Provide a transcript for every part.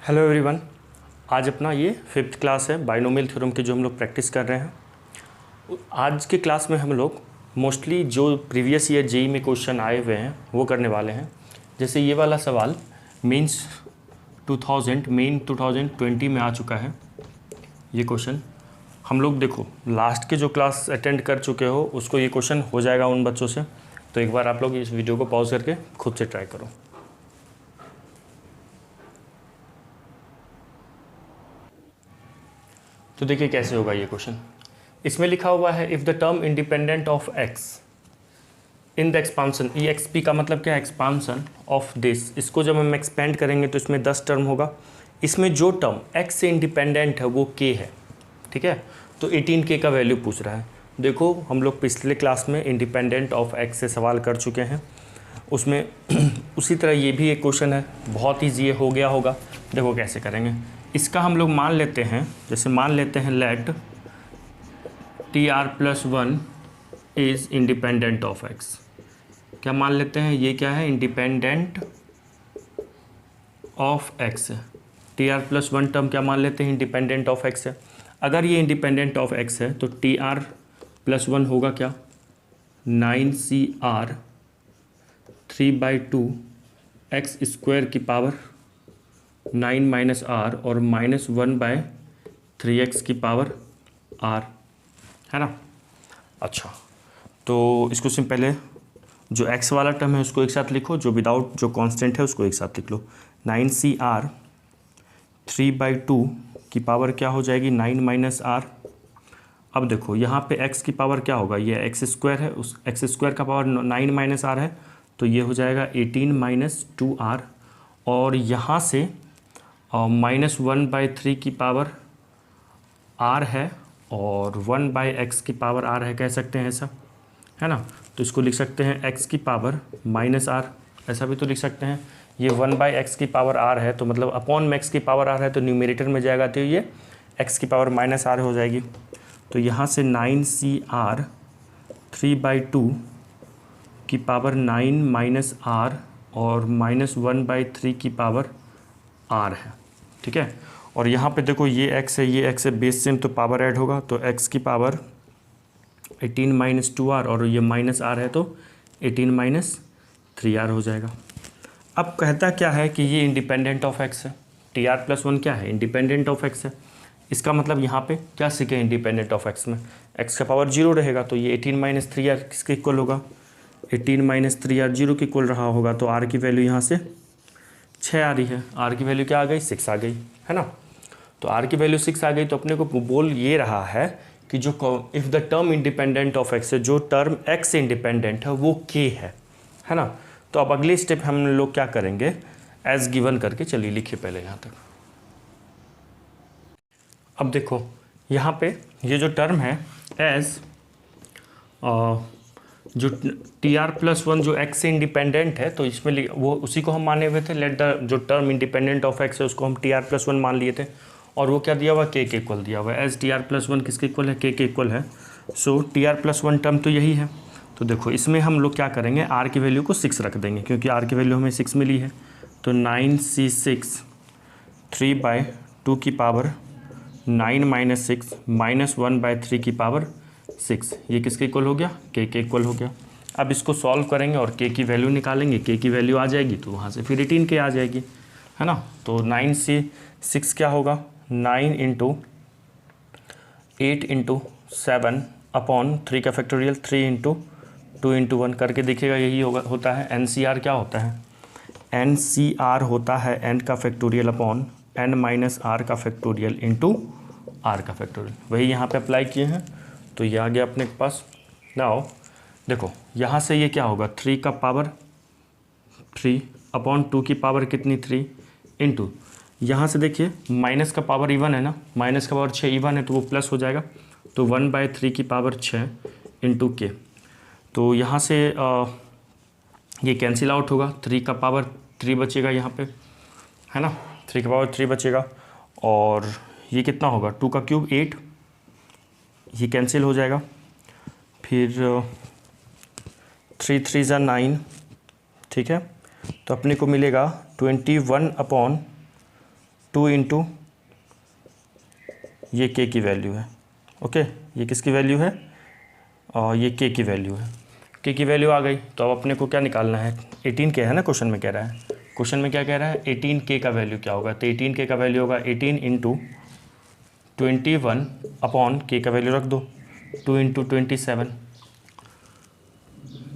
Hello everyone. आज अपना ये 5th क्लास है बाइनोमियल थ्योरम की जो हम लोग प्रैक्टिस कर रहे हैं। आज के क्लास में हम लोग मोस्टली जो प्रीवियस ईयर जेई में क्वेश्चन आए हुए हैं वो करने वाले हैं। जैसे ये वाला सवाल मेन 2020 में आ चुका है। ये क्वेश्चन हम लोग देखो लास्ट के जो क्लास अटेंड कर चुके हो उसको ये क्वेश्चन हो जाएगा उन बच्चों से। तो एक बार आप लोग इस वीडियो को पॉज करके खुद से ट्राई करो। तो देखिए कैसे होगा ये क्वेश्चन। इसमें लिखा हुआ है if the term independent of x in the expansion, E x P का मतलब क्या है, एक्सपांसन ऑफ दिस। इसको जब हम एक्सपेंड करेंगे तो इसमें 10 टर्म होगा। इसमें जो टर्म एक्स से इंडिपेंडेंट है वो के है, ठीक है। तो 18k का वैल्यू पूछ रहा है। देखो हम लोग पिछले क्लास में इंडिपेंडेंट ऑफ एक्स से सवाल कर चुके हैं, उसमें उसी तरह ये भी एक क्वेश्चन है, बहुत ईजी हो गया होगा। देखो कैसे करेंगे। इसका हम लोग मान लेते हैं, जैसे मान लेते हैं let TR+1 is independent of x. क्या मान लेते हैं, ये क्या है, इंडिपेंडेंट ऑफ एक्स है। TR+1 टर्म क्या मान लेते हैं, इंडिपेंडेंट ऑफ एक्स है। अगर ये इंडिपेंडेंट ऑफ एक्स है तो TR+1 होगा क्या, 9CR 3/2 x² की पावर 9 - r और -1/3x की पावर r, है ना। अच्छा, तो इसको सिर्फ पहले जो x वाला टर्म है उसको एक साथ लिखो, जो विदाउट जो कांस्टेंट है उसको एक साथ लिख लो। 9CR 3/2 की पावर क्या हो जाएगी, 9 - r। अब देखो यहाँ पे x की पावर क्या होगा, ये x² है, उस x² का पावर 9 - r है, तो ये हो जाएगा 18 - 2r। और यहाँ से -1/3 की पावर r है और 1/x की पावर r है, कह सकते हैं ऐसा, है ना। तो इसको लिख सकते हैं x की पावर -r, ऐसा भी तो लिख सकते हैं। ये 1/x की पावर r है तो मतलब अपॉन में x की पावर r है, तो न्यूमरेटर में जाएगा तो ये x की पावर -r हो जाएगी। तो यहाँ से 9CR 3/2 की पावर 9 - r और -1/3 की पावर r है, ठीक है। और यहाँ पे देखो ये x है, ये x है, बेस सेम तो पावर ऐड होगा, तो x की पावर 18 - 2r और ये -r है तो 18 - 3r हो जाएगा। अब कहता क्या है कि ये इंडिपेंडेंट ऑफ x है। TR+1 क्या है, इंडिपेंडेंट ऑफ x है। इसका मतलब यहाँ पे क्या सीखे, इंडिपेंडेंट ऑफ x में x का पावर 0 रहेगा, तो ये 18 - 3r किसके इक्वल होगा, 18 - 3r 0 के इक्वल रहा होगा। तो r की वैल्यू यहाँ से 6 आ रही है, r की वैल्यू क्या आ गई, 6 आ गई, है ना। तो r की वैल्यू 6 आ गई, तो अपने को बोल ये रहा है कि जो if the term independent of x है, जो टर्म x से इंडिपेंडेंट है वो k है ना। तो अब अगली स्टेप हम लोग क्या करेंगे, एज गिवन करके, चलिए लिखिए पहले यहाँ तक। अब देखो यहाँ पे ये जो टर्म है एज जो TR+1 जो x से इंडिपेंडेंट है, तो इसमें वो उसी को हम माने हुए थे। लेट द जो टर्म इंडिपेंडेंट ऑफ x है उसको हम TR+1 मान लिए थे, और वो क्या दिया हुआ, k के इक्वल दिया हुआ है। एज TR+1 किसके इक्वल है, k के इक्वल है। सो TR+1 टर्म तो यही है। तो देखो इसमें हम लोग क्या करेंगे, r की वैल्यू को 6 रख देंगे, क्योंकि r की वैल्यू हमें 6 मिली है। तो 9C6 3/2 की पावर 9 - 6 -1/3 की पावर 6, ये किसके इक्वल हो गया, k के इक्वल हो गया। अब इसको सॉल्व करेंगे और k की वैल्यू निकालेंगे, k की वैल्यू आ जाएगी तो वहाँ से फिर 18k आ जाएगी, है ना। तो 9C6 क्या होगा, 9 × 8 × 7 अपॉन 3 का फैक्टोरियल, 3 × 2 × 1 करके देखिएगा, यही होता है। NCR क्या होता है, NCR होता है n का फैक्टोरियल अपॉन n - r का फैक्टोरियल इंटू r का फैक्टोरियल। वही यहाँ पे अप्लाई किए हैं, तो ये आ गया अपने पास। नाउ देखो यहाँ से ये क्या होगा, 3 का पावर 3 अपॉन 2 की पावर कितनी, 3 इंटू, यहाँ से देखिए माइनस का पावर इवन है ना, माइनस का पावर 6 इवन है तो वो प्लस हो जाएगा, तो 1/3 की पावर 6 इंटू के। तो यहाँ से ये कैंसिल आउट होगा, 3 का पावर 3 बचेगा यहाँ पे, है ना, 3 का पावर 3 बचेगा। और ये कितना होगा, 2 का क्यूब 8, ये कैंसिल हो जाएगा। फिर 3 × 3 = 9, ठीक है। तो अपने को मिलेगा 21 अपॉन 2 इंटू ये k की वैल्यू है। ओके, ये किसकी वैल्यू है? और ये k की वैल्यू है। k की वैल्यू आ गई, तो अब अपने को क्या निकालना है? 18k है ना, क्वेश्चन में कह रहा है। क्वेश्चन में क्या कह रहा है? 18k का वैल्यू क्या होगा? तो 18k का वैल्यू होगा 18 इंटू 21 अपॉन k का वैल्यू रख दो 2 इंटू 27।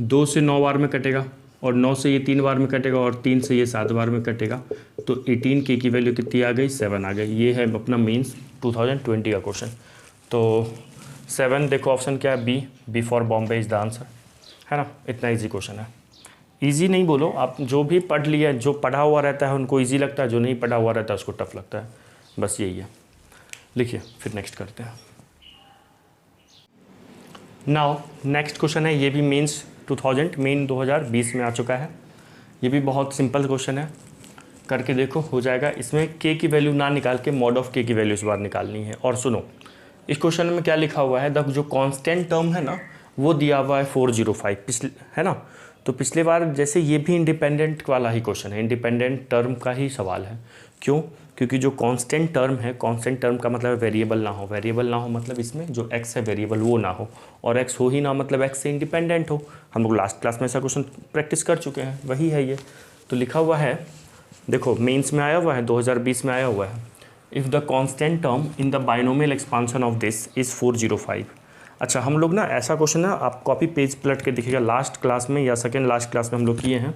2 से 9 बार में कटेगा, और 9 से ये 3 बार में कटेगा, और 3 से ये 7 बार में कटेगा। तो 18k की वैल्यू कितनी आ गई? 7 आ गई। ये है अपना मीन्स 2020 का क्वेश्चन। तो 7 देखो ऑप्शन क्या है? B for Bombay is the answer, है ना। इतना इजी क्वेश्चन है। इजी नहीं बोलो, आप जो भी पढ़ लिया, जो पढ़ा हुआ रहता है उनको इजी लगता है, जो नहीं पढ़ा हुआ रहता है उसको टफ लगता है, बस यही है। लिखिए, फिर नेक्स्ट करते हैं। नाउ नेक्स्ट क्वेश्चन है, ये भी मीन्स 2020 में आ चुका है। ये भी बहुत सिंपल क्वेश्चन है, करके देखो हो जाएगा। इसमें k की वैल्यू ना निकाल के मॉड ऑफ k की वैल्यू इस बार निकालनी है। और सुनो, इस क्वेश्चन में क्या लिखा हुआ है? जो कांस्टेंट टर्म है ना, वो दिया हुआ है 405 पिछले, है ना। तो पिछले बार जैसे ये भी इंडिपेंडेंट वाला ही क्वेश्चन है, इंडिपेंडेंट टर्म का ही सवाल है। क्यों? क्योंकि जो कांस्टेंट टर्म है, कांस्टेंट टर्म का मतलब वेरिएबल ना हो। वेरिएबल ना हो मतलब इसमें जो x है वेरिएबल वो ना हो, और x हो ही ना मतलब x से इंडिपेंडेंट हो। हम लोग लास्ट क्लास में ऐसा क्वेश्चन प्रैक्टिस कर चुके हैं, वही है ये। तो लिखा हुआ है, देखो मेंस में आया हुआ है, 2020 में आया हुआ है। If the constant term in the binomial expansion of this is 405। अच्छा, हम लोग ना ऐसा क्वेश्चन ना, आप कॉपी पेज पलट के देखिएगा, लास्ट क्लास में या सेकेंड लास्ट क्लास में हम लोग किए हैं।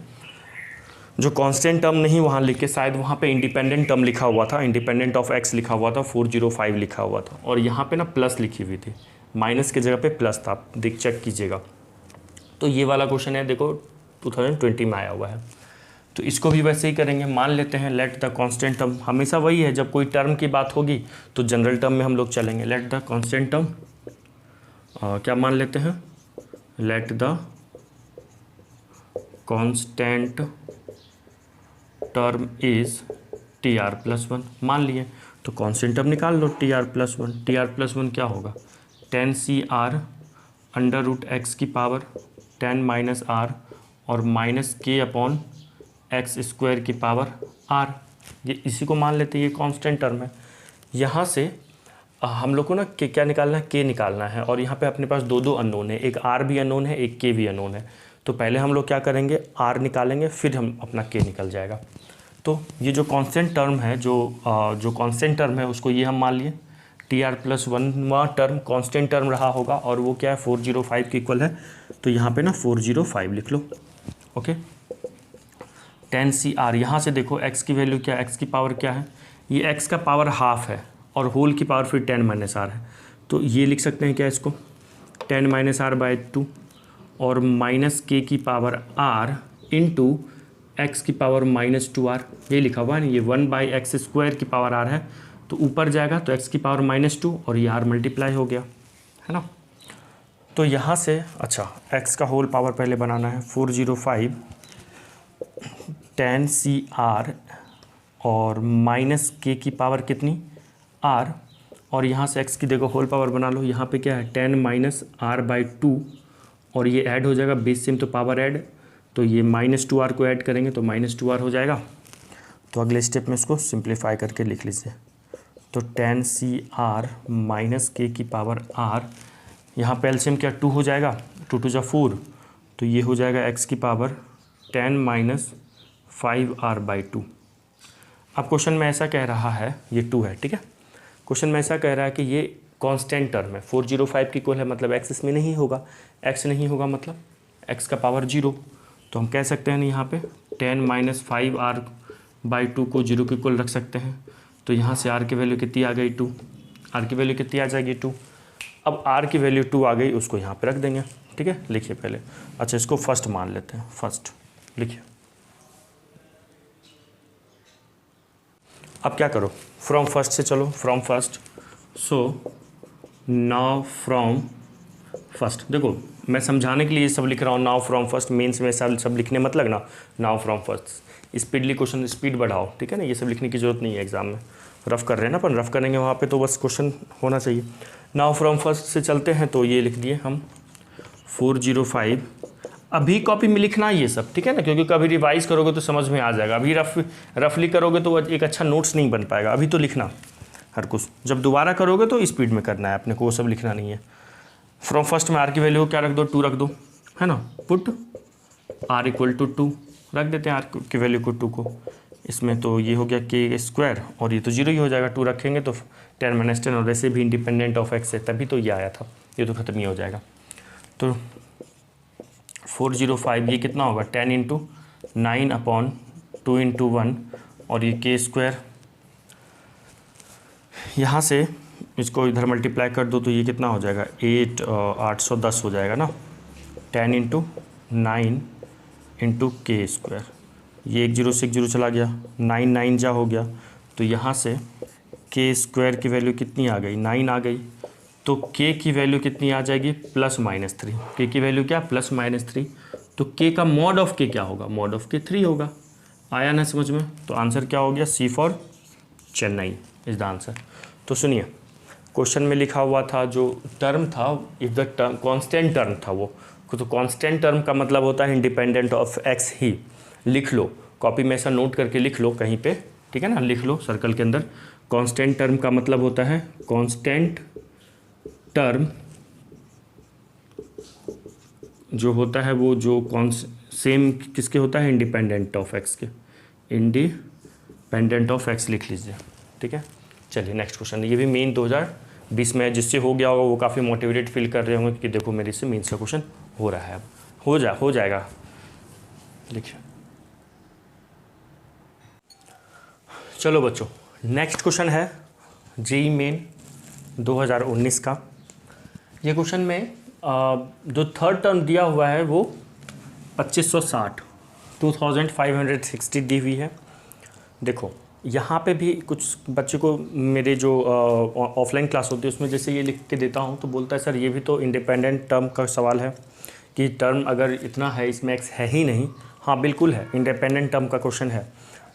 जो कांस्टेंट टर्म नहीं वहाँ लिख के, शायद वहाँ पे इंडिपेंडेंट टर्म लिखा हुआ था, इंडिपेंडेंट ऑफ x लिखा हुआ था, 405 लिखा हुआ था, और यहाँ पे ना प्लस लिखी हुई थी, माइनस की जगह पे प्लस था। आप देख चेक कीजिएगा। तो ये वाला क्वेश्चन है, देखो 2020 में आया हुआ है। तो इसको भी वैसे ही करेंगे। मान लेते हैं लेट द कांस्टेंट टर्म, हमेशा वही है, जब कोई टर्म की बात होगी तो जनरल टर्म में हम लोग चलेंगे। लेट द कांस्टेंट टर्म, क्या मान लेते हैं? Let the constant term is TR+1 मान लिए। तो कांस्टेंट टर्म निकाल लो, TR+1। TR+1 क्या होगा? 10CR अंडर रूट x की पावर 10 माइनस r और minus k upon x square की पावर r। ये इसी को मान लेते हैं, ये कांस्टेंट टर्म है। यहाँ से हम लोग को ना क्या निकालना है? k निकालना है। और यहाँ पे अपने पास दो अननोन है, एक r भी अननोन है, एक k भी अननोन है। तो पहले हम लोग क्या करेंगे? r निकालेंगे, फिर हम अपना k निकल जाएगा। तो ये जो कांस्टेंट टर्म है, जो कांस्टेंट टर्म है उसको ये हम मान लिए TR+1वां टर्म कांस्टेंट टर्म रहा होगा, और वो क्या है? 405 के इक्वल है। तो यहाँ पे ना 405 लिख लो। ओके, 10CR, यहाँ से देखो x की वैल्यू क्या है? x की पावर क्या है? ये x का पावर हाफ है, और होल की पावर फिर 10 माइनस r है। तो ये लिख सकते हैं क्या इसको? 10 माइनस r/2 और माइनस k की पावर r इंटू एक्स की पावर -2r। ये लिखा हुआ है ना, ये 1/x² की पावर r है। तो ऊपर जाएगा तो x की पावर -2 और ये r मल्टीप्लाई हो गया, है ना। तो यहाँ से अच्छा, x का होल पावर पहले बनाना है। 405 10CR और माइनस k की पावर कितनी? r, और यहाँ से x की देखो होल पावर बना लो। यहाँ पे क्या है? 10 माइनस r/2, और ये ऐड हो जाएगा, बेस सेम तो पावर ऐड, तो ये -2r को ऐड करेंगे तो -2r हो जाएगा। तो अगले स्टेप में इसको सिंप्लीफाई करके लिख लीजिए। तो 10CR माइनस k की पावर r, यहाँ पे एलसीएम क्या? 2 हो जाएगा, 2 2 जा 4, तो ये हो जाएगा x की पावर 10 माइनस 5r/2। अब क्वेश्चन में ऐसा कह रहा है, ये 2 है, ठीक है। क्वेश्चन में ऐसा कह रहा है कि ये कांस्टेंट टर्म है, 405 की इक्वल है, मतलब x इसमें नहीं होगा। x नहीं होगा मतलब x का पावर 0। तो हम कह सकते हैं ना यहाँ पे 10 माइनस 5r/2 को 0 के इक्वल रख सकते हैं। तो यहाँ से r की वैल्यू कितनी आ गई? 2। r की वैल्यू कितनी आ जाएगी? 2। अब r की वैल्यू 2 आ गई, उसको यहाँ पे रख देंगे, ठीक है। लिखिए पहले, अच्छा इसको फर्स्ट मान लेते हैं, फर्स्ट लिखिए। अब क्या करो? फ्रॉम फर्स्ट से चलो, from first. So now from first, देखो मैं समझाने के लिए ये सब लिख रहा हूँ। नाउ फ्रॉम फर्स्ट, मेंस में सब लिखने मत लगना। Now from first, speedly question speed बढ़ाओ, ठीक है ना। ये सब लिखने की जरूरत नहीं है एग्जाम में। रफ कर रहे हैं ना अपन, रफ करेंगे वहाँ पे तो बस क्वेश्चन होना चाहिए। नाउ फ्रॉम फर्स्ट से चलते हैं, तो ये लिख दिए हम 405 अभी कॉपी में लिखना ये सब, ठीक है ना, क्योंकि कभी रिवाइज करोगे तो समझ में आ जाएगा। अभी रफली करोगे तो एक अच्छा नोट्स नहीं बन पाएगा। अभी तो लिखना हर कुछ, जब दोबारा करोगे तो स्पीड में करना है अपने को, वो सब लिखना नहीं है। फ्रॉम फर्स्ट में आर की वैल्यू क्या रख दो, 2 रख दो, है ना। पुट आर इक्वल टू 2 रख देते हैं, आर की वैल्यू को 2 को। इसमें तो ये हो गया के स्क्वायर, और ये तो 0 ही हो जाएगा, 2 रखेंगे तो 10 माइनस 10, और वैसे भी इंडिपेंडेंट ऑफ एक्स है, तभी तो ये आया था, ये तो खत्म ही हो जाएगा। तो 405 ये कितना होगा, 10 इंटू 9 अपॉन 2 इंटू 1, और ये के स्क्वायर, यहाँ से इसको इधर मल्टीप्लाई कर दो तो ये कितना हो जाएगा, 810 हो जाएगा ना। 10 इंटू 9 इंटू के स्क्वायर, ये 1 0 से 1 0 चला गया, 9 9 जा हो गया, तो यहाँ से के स्क्वायर की वैल्यू कितनी आ गई, 9 आ गई। तो के की वैल्यू कितनी आ जाएगी, +-3। के की वैल्यू क्या, +-3। तो के का मॉड ऑफ के क्या होगा, मॉड ऑफ के 3 होगा। आया ना समझ में। तो आंसर क्या हो गया, C for Chennai is the answer. तो सुनिए, क्वेश्चन में लिखा हुआ था जो टर्म था, if the term constant term था वो, तो कॉन्स्टेंट टर्म का मतलब होता है इंडिपेंडेंट ऑफ एक्स ही। लिख लो, कॉपी में ऐसा नोट करके लिख लो कहीं पे, ठीक है ना, लिख लो सर्कल के अंदर। कांस्टेंट टर्म का मतलब होता है, कांस्टेंट टर्म जो होता है वो जो सेम किसके होता है, इंडिपेंडेंट ऑफ एक्स के, इंडिपेंडेंट ऑफ एक्स लिख लीजिए, ठीक है। चलिए नेक्स्ट क्वेश्चन, ये भी मेन 2020 में जिससे हो गया होगा वो काफ़ी मोटिवेटेड फील कर रहे होंगे कि देखो मेरे से मेंस का क्वेश्चन हो रहा है, अब हो जाएगा। देखिए चलो बच्चों, नेक्स्ट क्वेश्चन है जेईई मेन 2019 का। ये क्वेश्चन में जो थर्ड टर्म दिया हुआ है वो 2560 2560 दी हुई है। देखो यहाँ पे भी कुछ बच्चे को मेरे जो ऑफलाइन क्लास होती है उसमें जैसे ये लिख के देता हूँ तो बोलता है सर ये भी तो इंडिपेंडेंट टर्म का सवाल है कि टर्म अगर इतना है इसमें एक्स है ही नहीं। हाँ बिल्कुल है, इंडिपेंडेंट टर्म का क्वेश्चन है,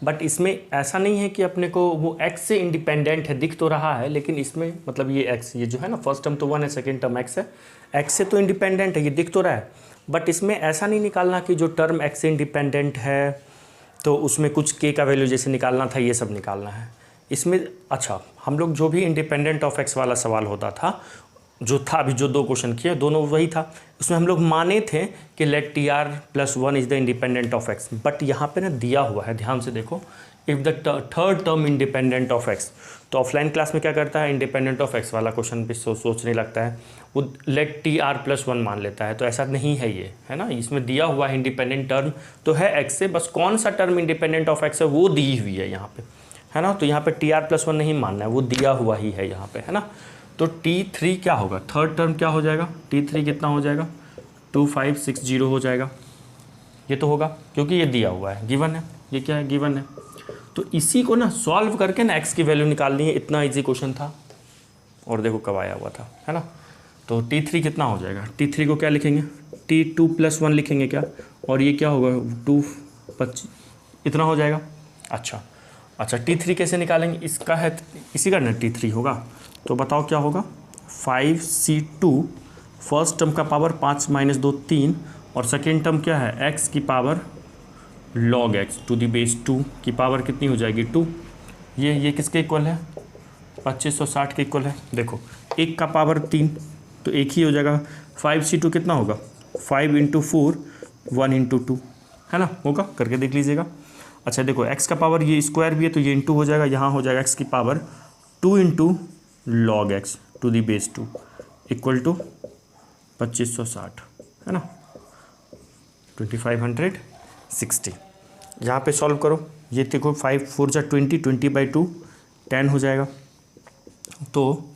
बट इसमें ऐसा नहीं है कि अपने को वो एक्स से इंडिपेंडेंट है, दिख तो रहा है लेकिन इसमें मतलब ये एक्स, ये जो है ना फर्स्ट टर्म तो 1 है, सेकेंड टर्म एक्स है, एक्स से तो इंडिपेंडेंट है, ये दिख तो रहा है, बट इसमें ऐसा नहीं निकालना कि जो टर्म एक्स से इंडिपेंडेंट है तो उसमें कुछ के का वैल्यू जैसे निकालना था ये सब निकालना है इसमें। अच्छा, हम लोग जो भी इंडिपेंडेंट ऑफ एक्स वाला सवाल होता था जो था अभी जो 2 क्वेश्चन किए दोनों वही था, उसमें हम लोग माने थे कि let TR+1 is the independent of x, but यहाँ पे ना दिया हुआ है, ध्यान से देखो, if the third term independent of x. तो ऑफलाइन क्लास में क्या करता है, इंडिपेंडेंट ऑफ एक्स वाला क्वेश्चन भी सोचने लगता है, वो लेट TR+1 मान लेता है, तो ऐसा नहीं है ये, है ना। इसमें दिया हुआ है इंडिपेंडेंट टर्म तो है एक्स से, बस कौन सा टर्म इंडिपेंडेंट ऑफ एक्स है वो दी हुई है यहाँ पे, है ना। तो यहाँ पे TR+1 नहीं मानना है, वो दिया हुआ ही है यहाँ पे, है ना। तो T3 क्या होगा, थर्ड टर्म क्या हो जाएगा, T3 कितना हो जाएगा, 2560 हो जाएगा, ये तो होगा क्योंकि ये दिया हुआ है, गिवन है, ये क्या है, गिवन है। तो इसी को ना सॉल्व करके ना एक्स की वैल्यू निकालनी है, इतना इजी क्वेश्चन था और देखो कब आया हुआ था, है ना। तो T3 कितना हो जाएगा, T3 को क्या लिखेंगे, T2+1 लिखेंगे क्या, और ये क्या होगा 225 इतना हो जाएगा। अच्छा T3 कैसे निकालेंगे, इसका है इसी का ना T3 होगा, तो बताओ क्या होगा, 5C2 फर्स्ट टर्म का पावर 5 - 2 3 और सेकेंड टर्म क्या है x की power log x to the base 2 की पावर कितनी हो जाएगी 2। ये किसके इक्वल है, 2560 के इक्वल है। देखो एक का पावर 3 तो एक ही हो जाएगा, 5C2 कितना होगा 5 × 4 1 × 2, है ना, होगा, करके देख लीजिएगा। अच्छा देखो x का पावर ये स्क्वायर भी है तो ये इंटू हो जाएगा, यहाँ हो जाएगा x की power 2 × log x to the base 2 equal to 2560, है ना, 2560। यहाँ पे सॉल्व करो, ये देखो 5 4 जा 20 20/2 10 हो जाएगा। तो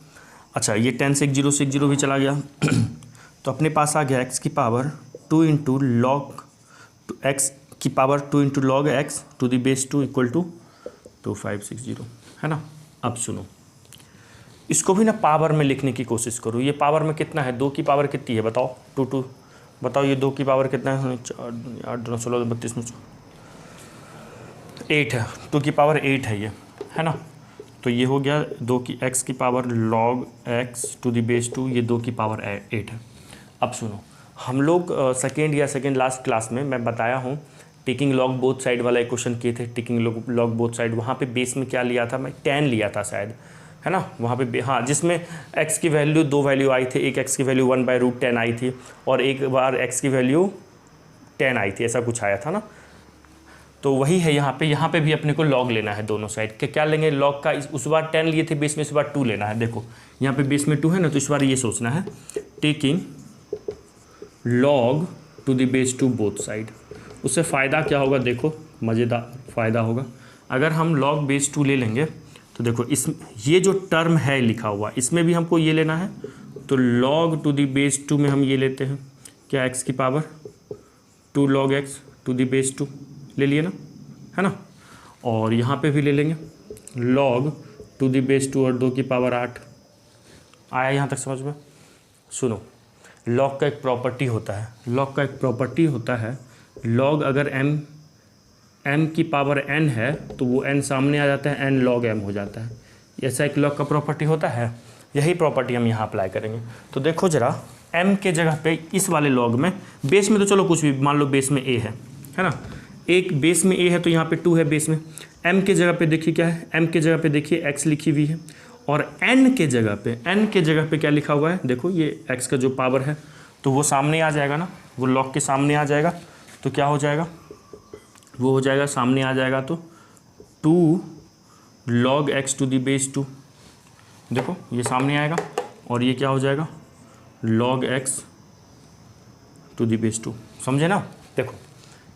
अच्छा ये 10 से 1 0 भी चला गया तो अपने पास आ गया x की पावर 2 × log x की power 2 × log x to the base 2 equal to 2560, है ना। अब सुनो, इसको भी ना पावर में लिखने की कोशिश करो। ये पावर में कितना है, 2 की पावर कितनी है बताओ, 2 बताओ, ये 2 की पावर कितना है, 4 8 16 32 में 8 है, 2 की पावर 8 है ये, है ना। तो ये हो गया 2 की x की power log x to the base 2, ये 2 की पावर 8 है। अब सुनो, हम लोग सेकेंड या सेकेंड लास्ट क्लास में मैं बताया हूँ टेकिंग लॉग बोथ साइड वाला एक क्वेश्चन किए थे, टेकिंग लॉग बोथ साइड। वहाँ पे बेस में क्या लिया था मैं, 10 लिया था शायद, है ना। वहाँ पे हाँ, जिसमें x की वैल्यू 2 वैल्यू आई थी, एक x की वैल्यू 1/√10 आई थी और एक बार x की वैल्यू 10 आई थी, ऐसा कुछ आया था ना। तो वही है यहाँ पे भी अपने को लॉग लेना है दोनों साइड के। क्या लेंगे लॉग का, उस बार 10 लिए थे बेस में, इस बार 2 लेना है। देखो यहाँ पे बेस में 2 है ना, तो इस बार ये सोचना है taking log to the base 2 both side. उससे फ़ायदा क्या होगा, देखो मज़ेदार फ़ायदा होगा। अगर हम log बेस 2 ले लेंगे तो देखो इस ये जो टर्म है लिखा हुआ, इसमें भी हमको ये लेना है, तो log टू द बेस 2 में हम ये लेते हैं क्या, x की power 2 log x to the base 2 ले लिए ना, है ना। और यहाँ पे भी ले लेंगे log टू द बेस 2 और 2 की पावर 8। आया यहाँ तक समझ में। सुनो, log का एक प्रॉपर्टी होता है, log का एक प्रॉपर्टी होता है, log अगर m की पावर n है तो वो n सामने आ जाता है, n log m हो जाता है। ऐसा एक log का प्रॉपर्टी होता है, यही प्रॉपर्टी हम यहाँ अप्लाई करेंगे। तो देखो ज़रा, m के जगह पे इस वाले log में, बेस में तो चलो कुछ भी मान लो, बेस में a है ना, एक बेस में a है तो यहाँ पे 2 है बेस में। m के जगह पे देखिए क्या है, m के जगह पे देखिए x लिखी हुई है, और n के जगह पे क्या लिखा हुआ है, देखो ये x का जो पावर है तो वो सामने आ जाएगा ना, वो log के सामने आ जाएगा। तो क्या हो जाएगा, वो हो जाएगा सामने आ जाएगा तो 2 log x to the base 2। देखो ये सामने आएगा और ये क्या हो जाएगा log x to the base 2। समझे ना। देखो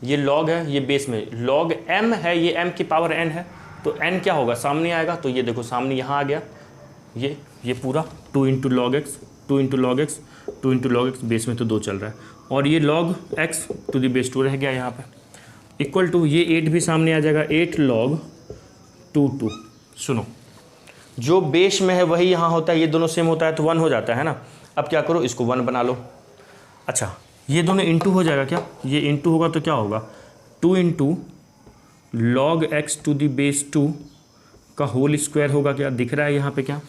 ये log है, ये बेस में log m है, ये m की पावर n है, तो n क्या होगा सामने आएगा, तो ये देखो सामने यहाँ आ गया, ये पूरा 2 into log x, 2 into log x, 2 into log x, base में तो 2 चल रहा है, और ये log x to the base 2 रह गया यहाँ पे, इक्वल टू ये 8 भी सामने आ जाएगा, 8 log 2। सुनो, जो बेस में है वही यहाँ होता है, ये दोनों सेम होता है तो 1 हो जाता है ना। अब क्या करो, इसको 1 बना लो। अच्छा, ये दोनों इंटू हो जाएगा क्या, ये इंटू होगा तो क्या होगा, 2 into log x to the base 2 का होल स्क्वायर होगा। क्या दिख रहा है यहाँ पे, क्या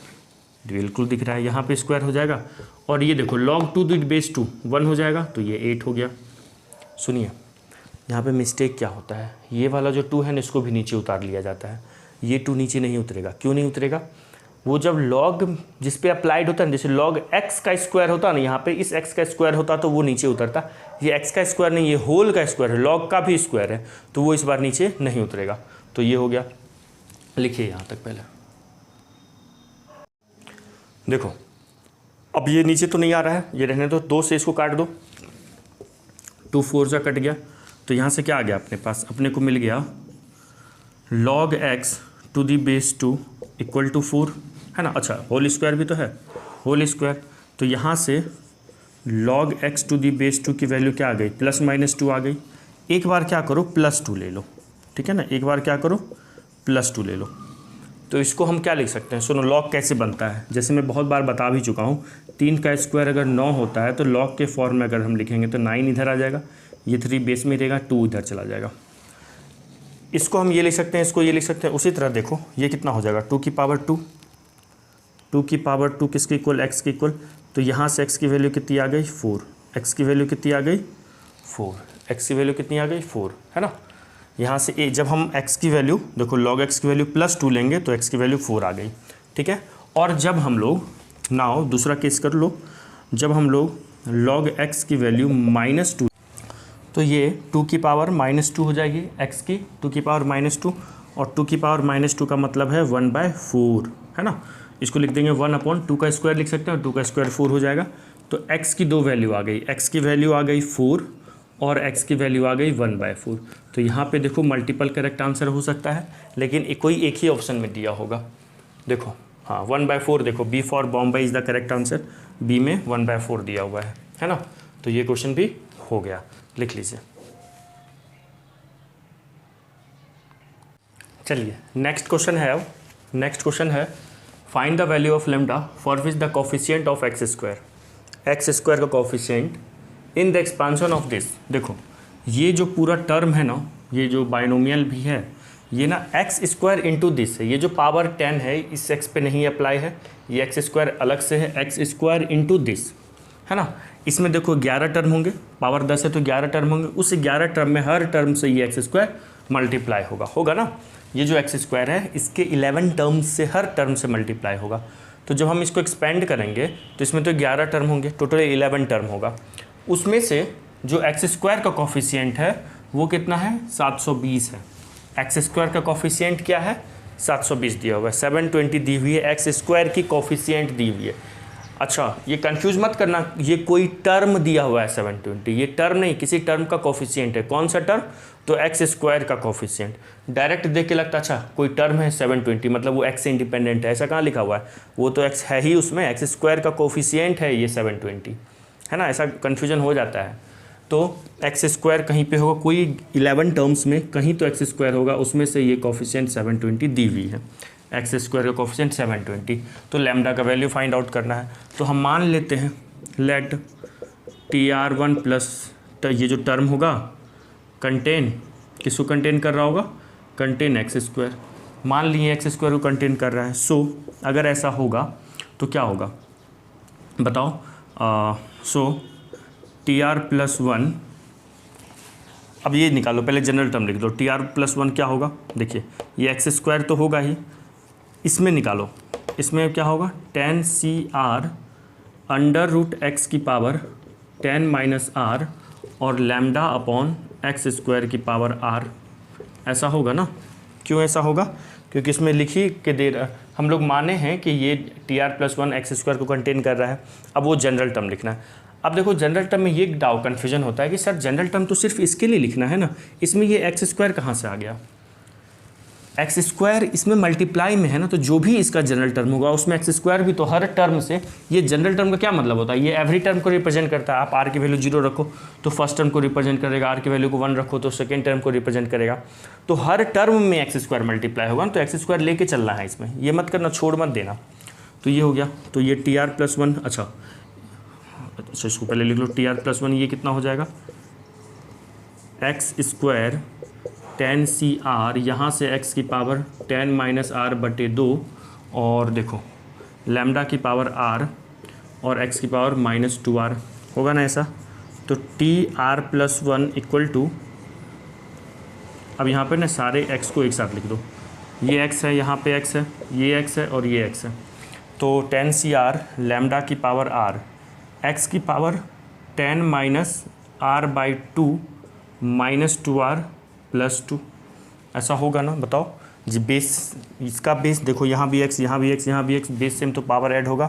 बिल्कुल दिख रहा है, यहाँ पे स्क्वायर हो जाएगा। और ये देखो log टू द बेस 2 1 हो जाएगा, तो ये 8 हो गया। सुनिए, यहाँ पे मिस्टेक क्या होता है, ये वाला जो 2 है ना, इसको भी नीचे उतार लिया जाता है। ये 2 नीचे नहीं उतरेगा, क्यों नहीं उतरेगा, वो जब log जिस पे अप्लाइड होता है, जैसे log x का स्क्वायर होता है ना, यहाँ पे इस x का स्क्वायर होता तो वो नीचे उतरता। ये x का स्क्वायर नहीं, ये होल का स्क्वायर है, log का भी स्क्वायर है, तो वो इस बार नीचे नहीं उतरेगा। तो ये हो गया, लिखिए यहाँ तक पहले। देखो अब ये नीचे तो नहीं आ रहा है, ये रहने दो, 2 से इसको काट दो, 2 4 जा कट गया, तो यहाँ से क्या आ गया अपने पास, अपने को मिल गया log x to the base 2 equal to 4, है ना। अच्छा, होल स्क्वायर भी तो है, होल स्क्वायर, तो यहाँ से log x to the base 2 की वैल्यू क्या आ गई, +-2 आ गई। एक बार क्या करो, +2 ले लो, ठीक है ना, एक बार क्या करो, +2 ले लो। तो इसको हम क्या लिख सकते हैं, सुनो log कैसे बनता है, जैसे मैं बहुत बार बता भी चुका हूँ, 3 का स्क्वायर अगर 9 होता है तो log के फॉर्म में अगर हम लिखेंगे तो 9 इधर आ जाएगा, ये 3 बेस में रहेगा, 2 इधर चला जाएगा। इसको हम ये लिख सकते हैं, इसको ये लिख सकते हैं। उसी तरह देखो ये कितना हो जाएगा, 2 की पावर 2, 2 की पावर 2 किसके इक्वल, x के इक्वल। तो यहाँ से x की वैल्यू कितनी आ गई, 4, x की वैल्यू कितनी आ गई, 4, x की वैल्यू कितनी आ गई, 4, है ना। यहाँ से जब हम x की वैल्यू देखो, log x की वैल्यू +2 लेंगे तो x की वैल्यू 4 आ गई, ठीक है। और जब हम लोग नाउ दूसरा केस कर लो, जब हम लोग log x की वैल्यू -2, तो ये 2 की पावर -2 हो जाएगी, x की 2 की पावर -2, और 2 की पावर -2 का मतलब है 1/4, है ना। इसको लिख देंगे 1/2 का स्क्वायर लिख सकते हैं, और 2 का स्क्वायर 4 हो जाएगा। तो x की 2 वैल्यू आ गई, x की वैल्यू आ गई 4 और x की वैल्यू आ गई 1/4। तो यहाँ पे देखो मल्टीपल करेक्ट आंसर हो सकता है, लेकिन कोई एक ही ऑप्शन में दिया होगा। देखो हाँ 1/4, देखो B for Bombay is the correct answer, B में 1/4 दिया हुआ है ना। तो ये क्वेश्चन भी हो गया, लिख लीजिए। चलिए नेक्स्ट क्वेश्चन है, अब नेक्स्ट क्वेश्चन है find the value of lambda for which the coefficient of x square का coefficient in the expansion of this. देखो ये जो पूरा टर्म है ना, ये जो बाइनोमियल भी है, ये ना एक्स स्क्वायर इंटू दिस है, ये जो पावर 10 है इस एक्स पे नहीं अप्लाई है, ये एक्स स्क्वायर अलग से है, एक्स स्क्वायर इंटू दिस, है ना। इसमें देखो 11 टर्म होंगे, पावर 10 है तो 11 टर्म होंगे, उस 11 टर्म में हर टर्म से ये एक्स स्क्वायर मल्टीप्लाई होगा ना। ये जो एक्स स्क्वायर है इसके 11 टर्म्स से हर टर्म से मल्टीप्लाई होगा। तो जब हम इसको एक्सपेंड करेंगे तो इसमें तो 11 टर्म होंगे, टोटल 11 टर्म होगा। उसमें से जो एक्स स्क्वायर का कोफिशिएंट है वो कितना है, 720 है। एक्स स्क्वायर का कोफिशिएंट क्या है, 720 दिया हुआ है, 720 दी हुई है, एक्स स्क्वायर की कोफिशिएंट दी हुई है। अच्छा, ये कंफ्यूज मत करना, ये कोई टर्म दिया हुआ है 720, ये टर्म नहीं, किसी टर्म का कोफिशिएंट है। कौन सा टर्म, तो एक्स स्क्वायर का कोफिशिएंट। डायरेक्ट देख के लगता अच्छा कोई टर्म है 720 मतलब वो एक्स से इंडिपेंडेंट है, ऐसा कहाँ लिखा हुआ है, वो तो एक्स है ही उसमें, एक्स स्क्वायर का कोफिशिएंट है ये 720, है ना, ऐसा कन्फ्यूजन हो जाता है। तो एक्स स्क्वायर कहीं पे होगा, कोई 11 टर्म्स में कहीं तो एक्स स्क्वायर होगा, उसमें से ये कोफिशिएंट 720 दी हुई है, एक्स स्क्वायर का कोफिशिएंट 720। तो लैम्डा का वैल्यू फाइंड आउट करना है। तो हम मान लेते हैं लेट TR1 प्लस, तो ये जो टर्म होगा कंटेन, किसको कंटेन कर रहा होगा, कंटेन एक्स स्क्वायर। मान लिए एक्स स्क्वायर को कंटेन कर रहा है। सो अगर ऐसा होगा तो क्या होगा बताओ। सो TR+1, अब ये निकालो, पहले जनरल टर्म लिख दो। TR+1 क्या होगा, देखिए ये एक्स स्क्वायर तो होगा ही, इसमें निकालो, इसमें क्या होगा, tan CR √x की पावर 10 - r और लैम्डा अपॉन एक्स स्क्वायर की पावर r, ऐसा होगा ना। क्यों ऐसा होगा, क्योंकि इसमें लिखी के दे रहा, हम लोग माने हैं कि ये TR+1 एक्स स्क्वायर को कंटेन कर रहा है। अब वो जनरल टर्म लिखना है। अब देखो जनरल टर्म में ये डाउट कन्फ्यूजन होता है कि सर जनरल टर्म तो सिर्फ इसके लिए लिखना है ना, इसमें ये एक्स स्क्वायर कहाँ से आ गया। एक्स स्क्वायर इसमें मल्टीप्लाई में है ना, तो जो भी इसका जनरल टर्म होगा उसमें एक्स स्क्वायर भी, तो हर टर्म से। ये जनरल टर्म का क्या मतलब होता है, ये एवरी टर्म को रिप्रेजेंट करता है। आप आर की वैल्यू 0 रखो तो फर्स्ट टर्म को रिप्रेजेंट करेगा, आर की वैल्यू को 1 रखो तो सेकेंड टर्म को रिप्रेजेंट करेगा। तो हर टर्म में एक्स स्क्वायर मल्टीप्लाई होगा, तो एक्स स्क्वायर लेके चलना है इसमें, ये मत करना, छोड़ मत देना। तो ये हो गया, तो ये TR+1, अच्छा इसको पहले लिख लो, TR+1 ये कितना हो जाएगा, एक्स स्क्वायर tan CR, यहाँ से x की पावर 10 - r/2, और देखो लैम्डा की पावर r और x की पावर -2r, होगा ना ऐसा। तो TR+1 इक्वल टू, अब यहाँ पे ना सारे x को एक साथ लिख दो, ये x है, यहाँ पे x है, ये x है और ये x है। तो tan CR लैम्डा की पावर r, x की पावर 10 - r/2 -2r +2, ऐसा होगा ना, बताओ जी। बेस, इसका बेस देखो, यहाँ भी x, यहाँ भी x, यहाँ भी x, बेस सेम तो पावर ऐड होगा।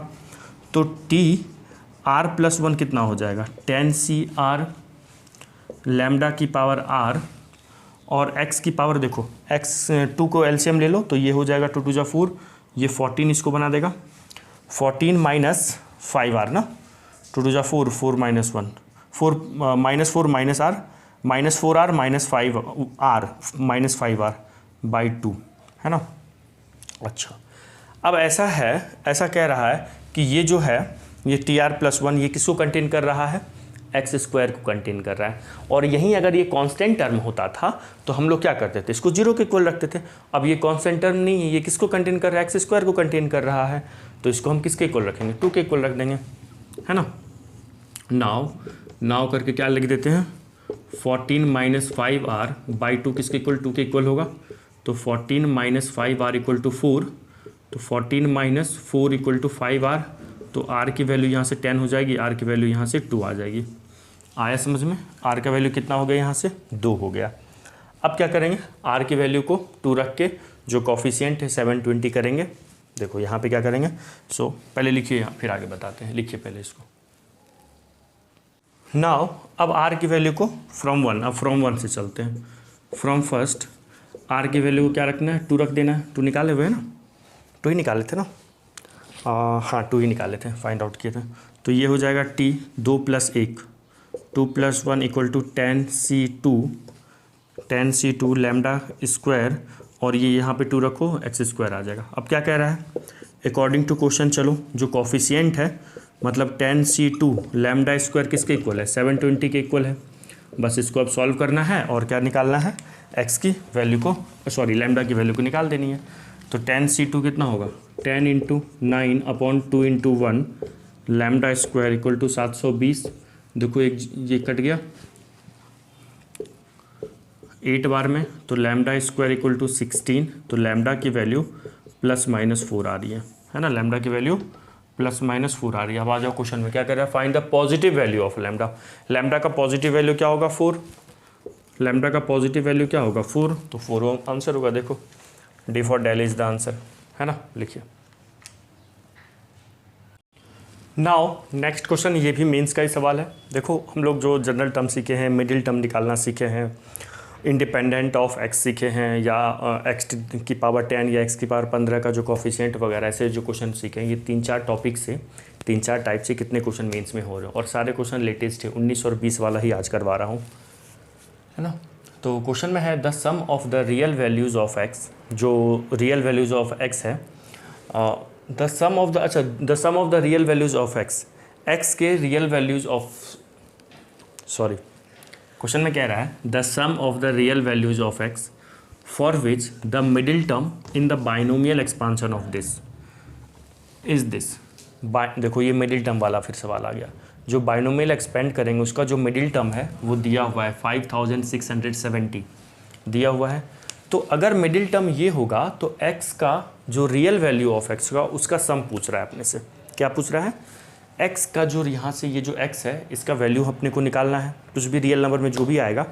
तो TR+1 कितना हो जाएगा, tan CR लैम्डा की पावर r और x की पावर देखो, x 2 को एलसीएम ले लो तो ये हो जाएगा 2 × 2 = 4, ये 14 इसको बना देगा, 14 - 5r ना, 2 × 2 = 4, 4 - 1, 4 -4 - r, -4r -5r -5r/2, है ना। अच्छा, अब ऐसा है, ऐसा कह रहा है कि ये जो है ये TR+1 ये किसको कंटेन कर रहा है, एक्स स्क्वायर को कंटेन कर रहा है। और यहीं अगर ये कांस्टेंट टर्म होता था तो हम लोग क्या करते थे, इसको 0 के इक्वल रखते थे। अब ये कांस्टेंट टर्म नहीं है, ये किसको कंटेन कर रहा है, एक्स स्क्वायर को कंटेन कर रहा है, तो इसको हम किसके इक्वल रखेंगे, 2 के इक्वल रख देंगे, है ना। नाउ करके क्या लिख देते हैं, 14 - 5r/2 किसके इक्वल, 2 के इक्वल होगा। तो 14 - 5r = 4, तो 14 - 4 = 5r, तो r की वैल्यू यहाँ से 10 हो जाएगी, r की वैल्यू यहाँ से 2 आ जाएगी। आया समझ में, r का वैल्यू कितना हो गया, यहाँ से 2 हो गया। अब क्या करेंगे, r की वैल्यू को 2 रख के जो कॉफिशिएंट है 720 करेंगे। देखो यहाँ पे क्या करेंगे, सो पहले लिखिए, फिर आगे बताते हैं, लिखिए पहले इसको। नाउ अब r की वैल्यू को फ्रॉम 1, अब फ्रॉम 1 से चलते हैं। फ्रॉम फर्स्ट r की वैल्यू को क्या रखना है, 2 रख देना है। 2 निकाले हुए हैं ना, 2 ही निकाले थे ना, हाँ 2 ही निकाले थे, फाइंड आउट किए थे। तो ये हो जाएगा t 2 + 1, 2 + 1 = tan C2 lambda square, और ये यहाँ पे 2 रखो, एक्स स्क्वायर आ जाएगा। अब क्या कह रहा है, अकॉर्डिंग टू क्वेश्चन चलो, जो कॉफिशिएंट है मतलब tan C2 लैम्डा स्क्वायर किसके इक्वल है, 720 के इक्वल है। बस इसको अब सॉल्व करना है और क्या निकालना है, एक्स की वैल्यू को, सॉरी लैम्डा की वैल्यू को निकाल देनी है। तो tan C2 कितना होगा, 10 × 9/2 × 1 लैम्डा स्क्वायर = 720 देखो एक ये कट गया 8 बार में, तो लैम्डा स्क्वायर इक्वल टू 16, तो लैम्डा की वैल्यू +-4 आ रही है ना, लैम्डा की वैल्यू +-4 आ रही है। अब आ जाओ क्वेश्चन में क्या कर रहा है, find the positive value of lambda. Lambda का पॉजिटिव वैल्यू क्या होगा 4, लैम्डा का पॉजिटिव वैल्यू क्या होगा 4, तो 4 आंसर होगा। देखो D for Dell is the answer, है ना, लिखिए। नाउ नेक्स्ट क्वेश्चन, ये भी मेंस का ही सवाल है। देखो हम लोग जो जनरल टर्म सीखे हैं, मिडिल टर्म निकालना सीखे हैं, इंडिपेंडेंट ऑफ एक्स सीखे हैं, या एक्स की पावर 10 या एक्स की पावर 15 का जो कोफिशिएंट वगैरह ऐसे जो क्वेश्चन सीखे हैं, ये 3-4 टॉपिक से 3-4 टाइप से कितने क्वेश्चन मेंस में हो रहे हैं, और सारे क्वेश्चन लेटेस्ट है, 19 और 20 वाला ही आज करवा रहा हूँ, है ना। तो क्वेश्चन में है the sum of the real values of x, जो रियल वैल्यूज़ ऑफ एक्स है, द सम ऑफ द, अच्छा the sum of the real values of x, x के real values of, sorry question में कह रहा है the sum of the real values of x for which the middle term in the binomial expansion of this is this. देखो ये middle term वाला फिर सवाल आ गया, जो बाइनोमियल एक्सपेंड करेंगे उसका जो मिडिल टर्म है वो दिया हुआ है 5670 दिया हुआ है। तो अगर मिडिल टर्म ये होगा तो x का जो रियल वैल्यू ऑफ x का उसका सम पूछ रहा है अपने से। क्या पूछ रहा है, x का जो यहाँ से ये जो x है इसका वैल्यू अपने को निकालना है। कुछ भी रियल नंबर में जो भी आएगा,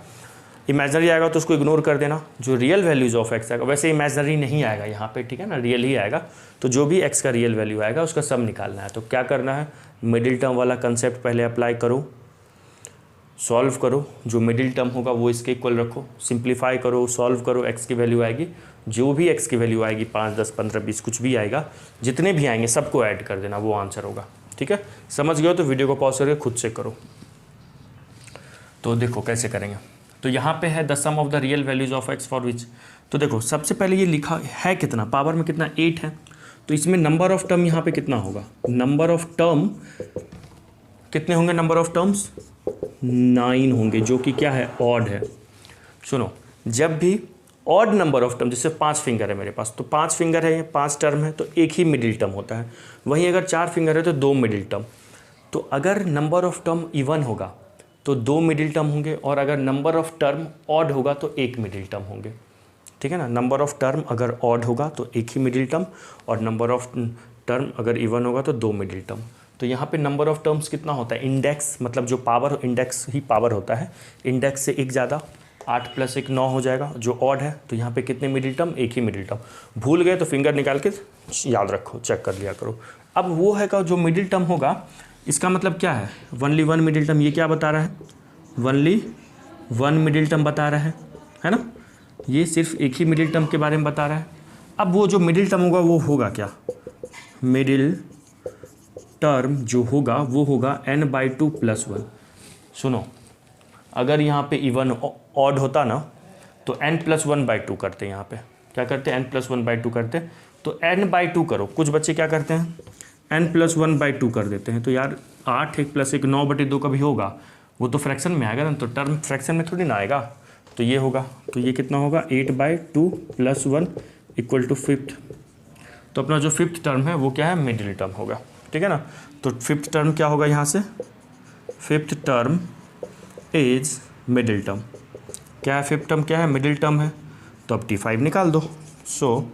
इमेजनरी आएगा तो उसको इग्नोर कर देना। जो रियल वैल्यूज़ ऑफ x आएगा, वैसे इमेजनरी नहीं आएगा यहाँ पे, ठीक है ना, रियल ही आएगा। तो जो भी x का रियल वैल्यू आएगा उसका सम निकालना है। तो क्या करना है, मिडिल टर्म वाला कंसेप्ट पहले अप्लाई करो, सॉल्व करो, जो मिडिल टर्म होगा वो इसके इक्वल रखो, सिंप्लीफाई करो, सॉल्व करो, x की वैल्यू आएगी, जो भी x की वैल्यू आएगी 5, 10, 15, 20 कुछ भी आएगा, जितने भी आएंगे सबको ऐड कर देना, वो आंसर होगा। ठीक है, समझ गए हो तो वीडियो को पॉज करके खुद से करो। तो देखो कैसे करेंगे। तो यहाँ पे है the sum of the real values of x for which. तो देखो सबसे पहले ये लिखा है कितना, पावर में कितना 8 है, तो इसमें नंबर ऑफ टर्म यहाँ पे कितना होगा, नंबर ऑफ टर्म कितने होंगे, नंबर ऑफ टर्म्स 9 होंगे, जो कि क्या है, ऑड है। सुनो, जब भी ऑड नंबर ऑफ टर्म, जैसे 5 फिंगर है मेरे पास, तो 5 फिंगर है, 5 टर्म है, तो एक ही मिडिल टर्म होता है। वहीं अगर 4 फिंगर है तो 2 मिडिल टर्म। तो अगर नंबर ऑफ टर्म इवन होगा तो 2 मिडिल टर्म होंगे, और अगर नंबर ऑफ टर्म ऑड होगा तो 1 मिडिल टर्म होंगे। ठीक है ना, नंबर ऑफ टर्म अगर ऑड होगा तो 1 ही मिडिल टर्म, और नंबर ऑफ टर्म अगर इवन होगा तो 2 मिडिल टर्म। तो यहाँ पे नंबर ऑफ टर्म्स कितना होता है, इंडेक्स, मतलब जो पावर, इंडेक्स ही पावर होता है, इंडेक्स से एक ज़्यादा, 8 + 1 9 हो जाएगा। जो ऑड है तो यहाँ पे कितने मिडिल टर्म, 1 ही मिडिल टर्म। भूल गए तो फिंगर निकाल के याद रखो, चेक कर लिया करो। अब वो है का जो मिडिल टर्म होगा, इसका मतलब क्या है, ओनली 1 मिडिल टर्म। ये क्या बता रहा है, ओनली 1 मिडिल टर्म बता रहा है ना, ये सिर्फ एक ही मिडिल टर्म के बारे में बता रहा है। अब वो जो मिडिल टर्म होगा वो होगा क्या, मिडिल टर्म जो होगा वो होगा n/2 + 1। सुनो, अगर यहाँ पे इवन ऑड होता ना तो n + 1/2 करते, यहाँ पे क्या करते, n + 1/2 करते। तो n/2 करो, कुछ बच्चे क्या करते हैं n + 1/2 कर देते हैं। तो यार 8 1 + 1 9/2 का भी होगा, वो तो फ्रैक्शन में आएगा ना, तो टर्म फ्रैक्शन में थोड़ी ना आएगा। तो ये होगा, तो ये कितना होगा, 8/2 + 1 = 5th। तो अपना जो 5th टर्म है वो क्या है, मिडिल टर्म होगा। ठीक है ना, तो 5th टर्म क्या होगा, यहाँ से 5th term is middle term. क्या है 5th टर्म, क्या है, मिडिल टर्म है। तो अब T5 निकाल दो। सो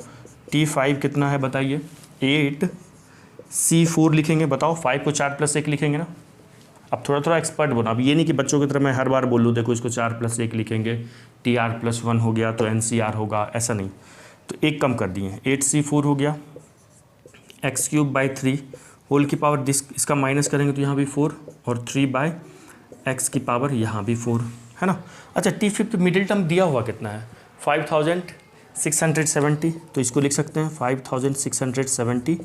T5 कितना है बताइए, 8C4 लिखेंगे। बताओ 5 को 4 + 1 लिखेंगे ना। अब थोड़ा थोड़ा एक्सपर्ट बनो। अब ये नहीं कि बच्चों की तरह मैं हर बार बोलूँ देखो इसको 4 + 1 लिखेंगे, TR + 1 हो गया तो NCR होगा, ऐसा नहीं। तो एक कम कर दिए, 8C4 हो गया, x³ / 3 होल की पावर दिस, इसका माइनस करेंगे तो यहाँ भी 4, और 3/x³ यहाँ भी 4, है ना। अच्छा, T5 मिडिल टर्म दिया हुआ कितना है, 5670। तो इसको लिख सकते हैं 5670,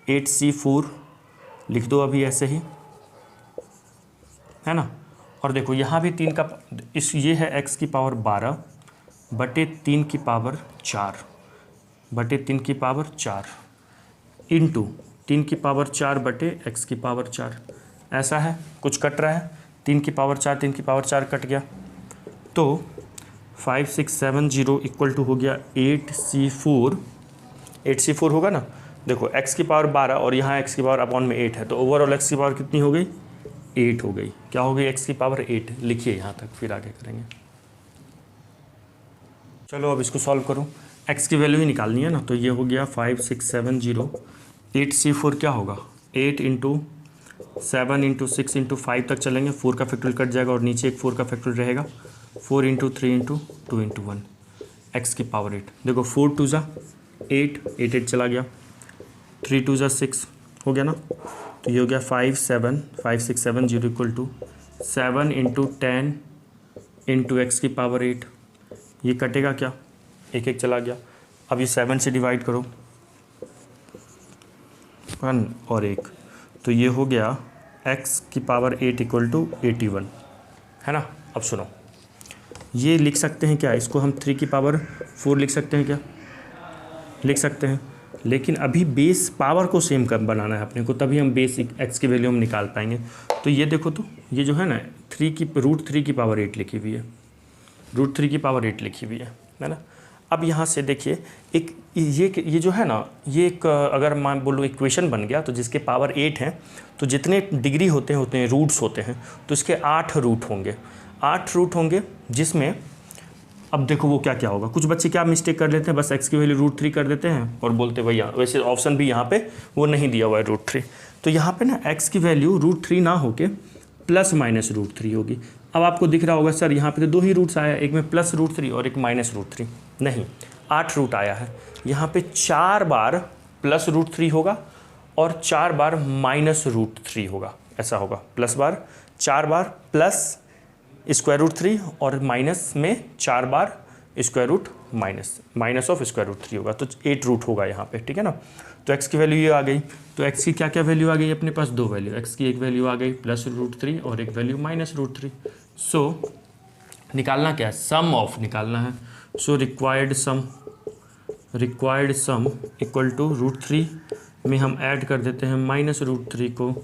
8C4 लिख दो अभी ऐसे ही, है ना। और देखो यहाँ भी 3 का इस, ये है x⁻12 बटे 3⁻4 बटे 3⁻4 इंटू 3⁻4 बटे x⁻4। ऐसा है, कुछ कट रहा है, 3⁻4 कट गया, तो 5670 = हो गया 8C4। 8C4 होगा ना। देखो x⁻12 और यहाँ x⁻/8 है, तो ओवरऑल x की पावर कितनी हो गई, 8 हो गई। क्या हो गई? x की पावर 8। लिखिए यहाँ तक, फिर आगे करेंगे। चलो अब इसको सॉल्व करो। x की वैल्यू ही निकालनी है ना, तो ये हो गया 5670। 8C4 क्या होगा? 8 इंटू 7 इंटू 6 इंटू 5 तक चलेंगे, 4 का फैक्टोरियल कट जाएगा और नीचे एक 4 का फैक्टोरियल रहेगा। 4 इंटू 3 इंटू 2 इंटू 1, एक्स की पावर 8। देखो 4 2 ज़ा 8, 8 8 चला गया, 3 2 ज़ा 6 हो गया ना, तो ये हो गया 5670 equal to 7 into 10 into x की पावर 8। ये कटेगा क्या? एक एक चला गया। अब ये 7 से डिवाइड करो, 1 और 1, तो ये हो गया x की पावर 8 इक्वल टू 81, है ना। अब सुनो, ये लिख सकते हैं क्या? इसको हम 3 की पावर 4 लिख सकते हैं क्या? लिख सकते हैं, लेकिन अभी बेस पावर को सेम कर बनाना है अपने को, तभी हम बेस x की वैल्यू हम निकाल पाएंगे। तो ये देखो, तो ये जो है ना √3 की पावर 8 लिखी हुई है, √3 की पावर 8 लिखी हुई है ना। अब यहाँ से देखिए, एक ये जो है ना, ये एक अगर मैं बोलूँ इक्वेशन बन गया, तो जिसके पावर 8 हैं, तो जितने डिग्री होते हैं उतने रूट्स होते हैं, तो इसके 8 रूट होंगे, 8 रूट होंगे, जिसमें अब देखो वो क्या क्या होगा। कुछ बच्चे क्या मिस्टेक कर लेते हैं, बस x की वैल्यू √3 कर देते हैं और बोलते भैया, वैसे ऑप्शन भी यहाँ पे वो नहीं दिया हुआ है √3, तो यहाँ पे ना x की वैल्यू √3 ना होके प्लस माइनस √3 होगी। अब आपको दिख रहा होगा सर यहाँ पे तो 2 ही रूट्स आया, एक में प्लस √3 और एक माइनस √3, नहीं 8 रूट आया है। यहाँ पे 4 बार प्लस √3 होगा और 4 बार माइनस √3 होगा, ऐसा होगा। प्लस बार 4 बार प्लस √3 और माइनस में 4 बार √ माइनस ऑफ √3 होगा, तो 8 रूट होगा यहाँ पे, ठीक है ना। तो x की वैल्यू ये आ गई। तो x की क्या क्या वैल्यू आ गई अपने पास? 2 वैल्यू। x की एक वैल्यू आ गई प्लस √3 और एक वैल्यू माइनस √3। सो निकालना क्या है? सम ऑफ निकालना है। So required sum equal to √3 में हम ऐड कर देते हैं माइनस √3 को।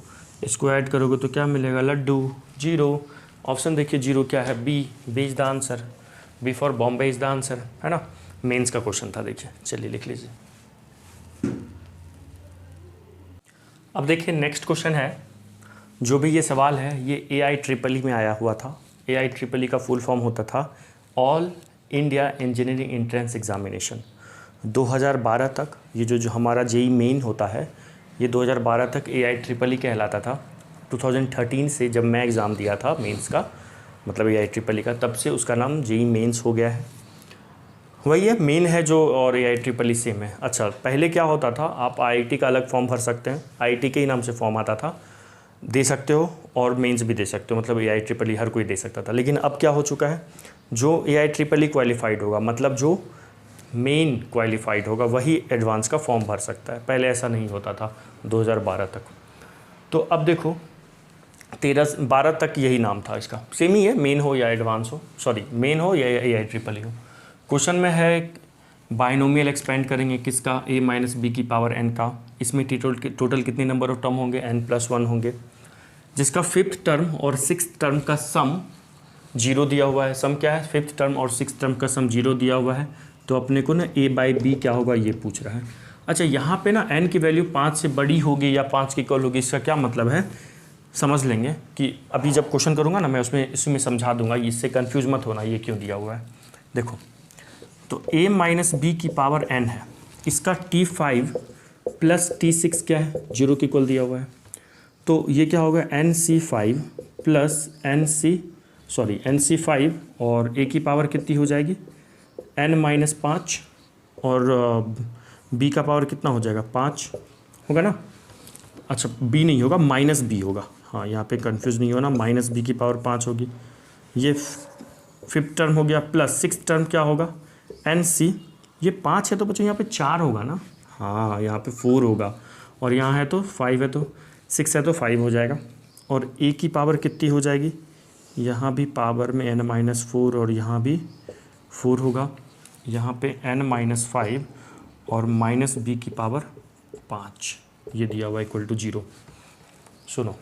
इसको ऐड करोगे तो क्या मिलेगा? लड्डू, 0। ऑप्शन देखिए 0 क्या है? B is the answer, B for Bombay is the answer, है ना। मेंस का क्वेश्चन था, देखिए, चलिए लिख लीजिए। अब देखिए नेक्स्ट क्वेश्चन है, जो भी ये सवाल है ये AIEEE में आया हुआ था। AIEEE का फुल फॉर्म होता था all India engineering entrance examination. 2012 तक ये जो हमारा JEE मेन होता है, ये 2012 तक AIEEE कहलाता था। 2013 से जब मैं एग्ज़ाम दिया था मेंस का, मतलब AIEEE का, तब से उसका नाम JEE मेंस हो गया है। वही है, मेन है जो, और AIEEE सेम है। अच्छा, पहले क्या होता था, आप IIT का अलग फॉर्म भर सकते हैं, IIT के ही नाम से फॉर्म आता था, दे सकते हो, और मेंस भी दे सकते हो, मतलब AIEEE हर कोई दे सकता था। लेकिन अब क्या हो चुका है, जो AIEEE क्वालिफाइड होगा, मतलब जो मेन क्वालिफाइड होगा, वही एडवांस का फॉर्म भर सकता है। पहले ऐसा नहीं होता था 2012 तक। तो अब देखो 13-12 तक यही नाम था इसका, सेम ही है, मेन हो या एडवांस हो, सॉरी मेन हो या AIEEE हो। क्वेश्चन में है बाइनोमियल एक्सपेंड करेंगे किसका? a माइनस बी की पावर n का। इसमें टोटल कितने नंबर ऑफ टर्म होंगे? n+1 होंगे, जिसका 5th टर्म और 6th टर्म का सम 0 दिया हुआ है। सम क्या है? 5th टर्म और 6th टर्म का सम 0 दिया हुआ है। तो अपने को ना a/b क्या होगा ये पूछ रहा है। अच्छा, यहाँ पे ना n की वैल्यू 5 से बड़ी होगी या 5 की इक्वल होगी, इसका क्या मतलब है समझ लेंगे कि अभी जब क्वेश्चन करूँगा ना मैं इसमें समझा दूंगा, इससे कन्फ्यूज मत होना ये क्यों दिया हुआ है। देखो, तो a माइनस बी की पावर n है, इसका T5 प्लस T6 क्या है? 0 की इक्वल दिया हुआ है। तो ये क्या होगा? NC5 प्लस NC5 और a की पावर कितनी हो जाएगी? n-5, और b का पावर कितना हो जाएगा? 5 होगा ना। अच्छा, b नहीं होगा, माइनस b होगा, हाँ यहाँ पे कंफ्यूज नहीं होना, माइनस b की पावर 5 होगी। ये 5th टर्म हो गया, प्लस 6th टर्म क्या होगा? NC, ये 5 है तो बच्चों यहाँ पे 4 होगा ना, हाँ यहाँ पे 4 होगा, और यहाँ है तो 5 है, तो 6 है तो 5 हो जाएगा। और a की पावर कितनी हो जाएगी? यहाँ भी पावर में n-4 और यहाँ भी 4 होगा, यहाँ पे n-5 और माइनस b की पावर 5, ये दिया हुआ इक्वल टू 0। सुनो,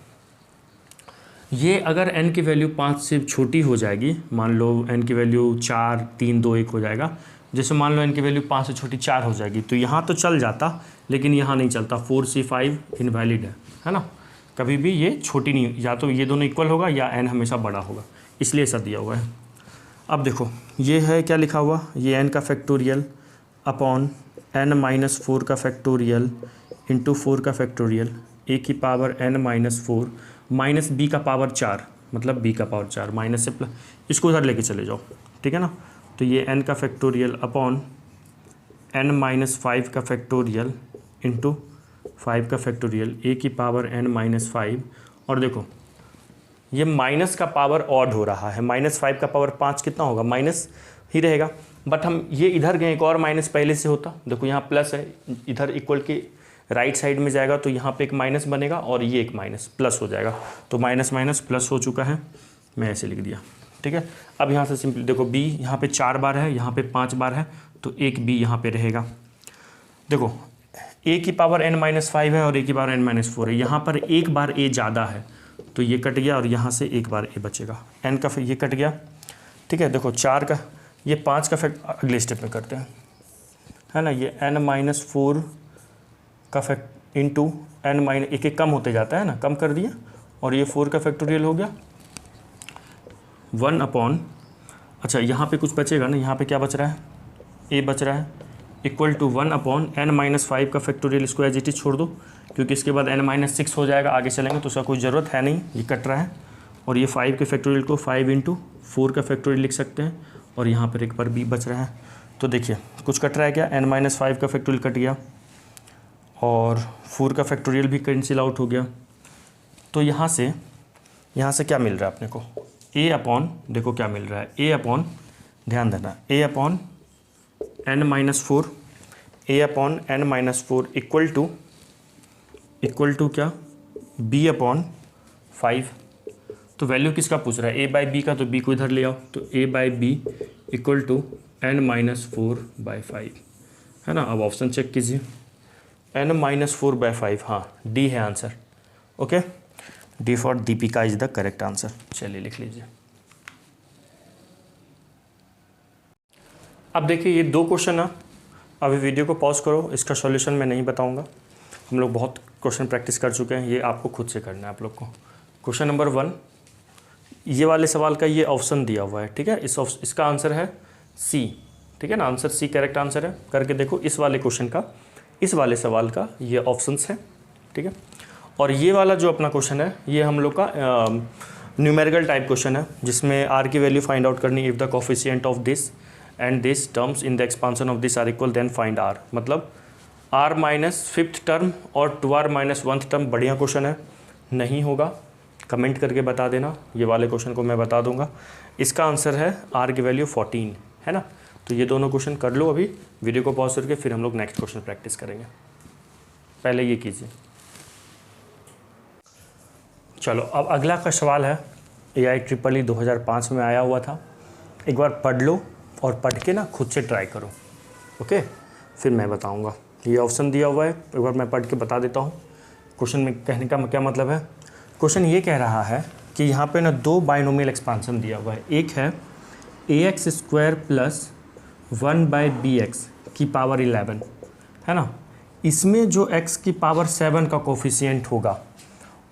ये अगर n की वैल्यू 5 से छोटी हो जाएगी, मान लो n की वैल्यू 4, 3, 2, 1 हो जाएगा, जैसे मान लो n की वैल्यू 5 से छोटी 4 हो जाएगी, तो यहाँ तो चल जाता, लेकिन यहाँ नहीं चलता, 4C5 इनवैलिड है ना। कभी भी ये छोटी नहीं, या तो ये दोनों इक्वल होगा या n हमेशा बड़ा होगा, इसलिए ऐसा दिया हुआ है। अब देखो ये है क्या लिखा हुआ, ये n का फैक्टोरियल अपॉन n-4 का फैक्टोरियल इंटू 4 का फैक्टोरियल a की पावर n-4 माइनस b का पावर 4, मतलब b का पावर 4 माइनस से प्लस, इसको उधर लेके चले जाओ, ठीक है ना। तो ये n का फैक्टोरियल अपॉन n-5 का फैक्टोरियल इंटू 5 का फैक्टोरियल a की पावर n-5। और देखो ये माइनस का पावर ऑड हो रहा है, -5 का पावर 5 कितना होगा, माइनस ही रहेगा। बट हम ये इधर गए, एक और माइनस पहले से होता, देखो यहाँ प्लस है, इधर इक्वल के राइट साइड में जाएगा तो यहाँ पे एक माइनस बनेगा और ये एक माइनस प्लस हो जाएगा, तो माइनस माइनस प्लस हो चुका है, मैं ऐसे लिख दिया, ठीक है। अब यहाँ से सिंपली देखो b यहाँ पे 4 बार है, यहाँ पे 5 बार है, तो एक b यहाँ पे रहेगा। देखो a की पावर n-5 है और a की पावर n-4 है, यहाँ पर एक बार a ज़्यादा है तो ये कट गया और यहाँ से एक बार a बचेगा, n का ये कट गया, ठीक है। देखो 4 का, ये 5 का फैक्ट अगले स्टेप में करते हैं, है ना। ये n-4 का फैक्ट इंटू एक एक कम होते जाता है ना, कम कर दिया, और ये 4 का फैक्टोरियल हो गया 1 अपॉन, अच्छा यहाँ पे कुछ बचेगा ना, यहाँ पे क्या बच रहा है, a बच रहा है, इक्वल टू 1 अपॉन n-5 का फैक्टोरियल, इसको एज इट इज छोड़ दो क्योंकि इसके बाद n-6 हो जाएगा, आगे चलेंगे तो उसका कोई ज़रूरत है नहीं, ये कट रहा है। और ये 5 के फैक्टोरियल को 5 इंटू 4 का फैक्टोरियल लिख सकते हैं, और यहाँ पर एक बार b बच रहा है। तो देखिए कुछ कट रहा है क्या, n-5 का फैक्टोरियल कट गया और 4 का फैक्टोरियल भी कैंसिल आउट हो गया। तो यहाँ से क्या मिल रहा है अपने को, a अपॉन, देखो क्या मिल रहा है, a अपॉन, ध्यान देना, a upon n-4, a upon n-4 equal to क्या, b अपॉन 5। तो वैल्यू किसका पूछ रहा है, a बाई b का, तो b को इधर ले आओ, तो a by b equal to n-4/5, है ना। अब ऑप्शन चेक कीजिए, n-4/5, हाँ डी है answer, okay, D for Deepika is the correct answer. चलिए लिख लीजिए। अब देखिए ये 2 क्वेश्चन है, अभी वीडियो को पॉज करो, इसका सॉल्यूशन मैं नहीं बताऊंगा, हम लोग बहुत क्वेश्चन प्रैक्टिस कर चुके हैं, ये आपको खुद से करना है आप लोग को। क्वेश्चन नंबर 1, ये वाले सवाल का ये ऑप्शन दिया हुआ है, ठीक है, इसका आंसर है सी, ठीक है ना, आंसर सी करेक्ट आंसर है। करके देखो इस वाले क्वेश्चन का, इस वाले सवाल का ये ऑप्शंस हैं, ठीक है। और ये वाला जो अपना क्वेश्चन है ये हम लोग का न्यूमेरिकल टाइप क्वेश्चन है, जिसमें आर की वैल्यू फाइंड आउट करनी, if the coefficient of this and this terms in the expansion of this are equal then find R, मतलब r माइनस 5th टर्म और 2r माइनस 1th टर्म। बढ़िया question है, नहीं होगा comment करके बता देना, ये वाले क्वेश्चन को मैं बता दूंगा। इसका आंसर है r की वैल्यू 14, है ना। तो ये दोनों क्वेश्चन कर लो अभी, वीडियो को पॉज करके, फिर हम लोग नेक्स्ट क्वेश्चन प्रैक्टिस करेंगे। पहले ये कीजिए। चलो अब अगला का सवाल है, AIEEE 2005 में आया हुआ था, एक बार पढ़ लो और पढ़ के ना खुद से ट्राई करो, ओके, फिर मैं बताऊंगा। ये ऑप्शन दिया हुआ है, एक बार मैं पढ़ के बता देता हूँ। क्वेश्चन में कहने का क्या मतलब है, क्वेश्चन ये कह रहा है कि यहाँ पे ना 2 बाइनोमियल एक्सपांसन दिया हुआ है, एक है ax² प्लस 1/bx की पावर 11, है ना। इसमें जो x की पावर 7 का कोफिशिएंट होगा,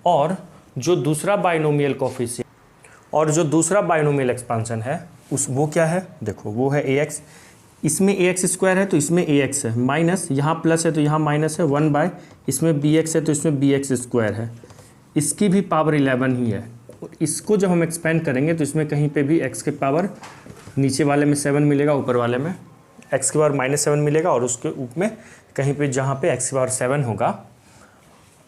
और जो दूसरा बाइनोमियल एक्सपांसन है वो क्या है, देखो वो है ax, इसमें ax² है तो इसमें ax है, माइनस यहाँ प्लस है तो यहाँ माइनस है, 1/, इसमें bx है तो इसमें bx² है, इसकी भी पावर 11 ही है। इसको जब हम एक्सपेंड करेंगे तो इसमें कहीं पे भी x के पावर नीचे वाले में 7 मिलेगा, ऊपर वाले में x के पावर -7 मिलेगा, और उसके ऊपर में कहीं पे जहाँ पे x के पावर 7 होगा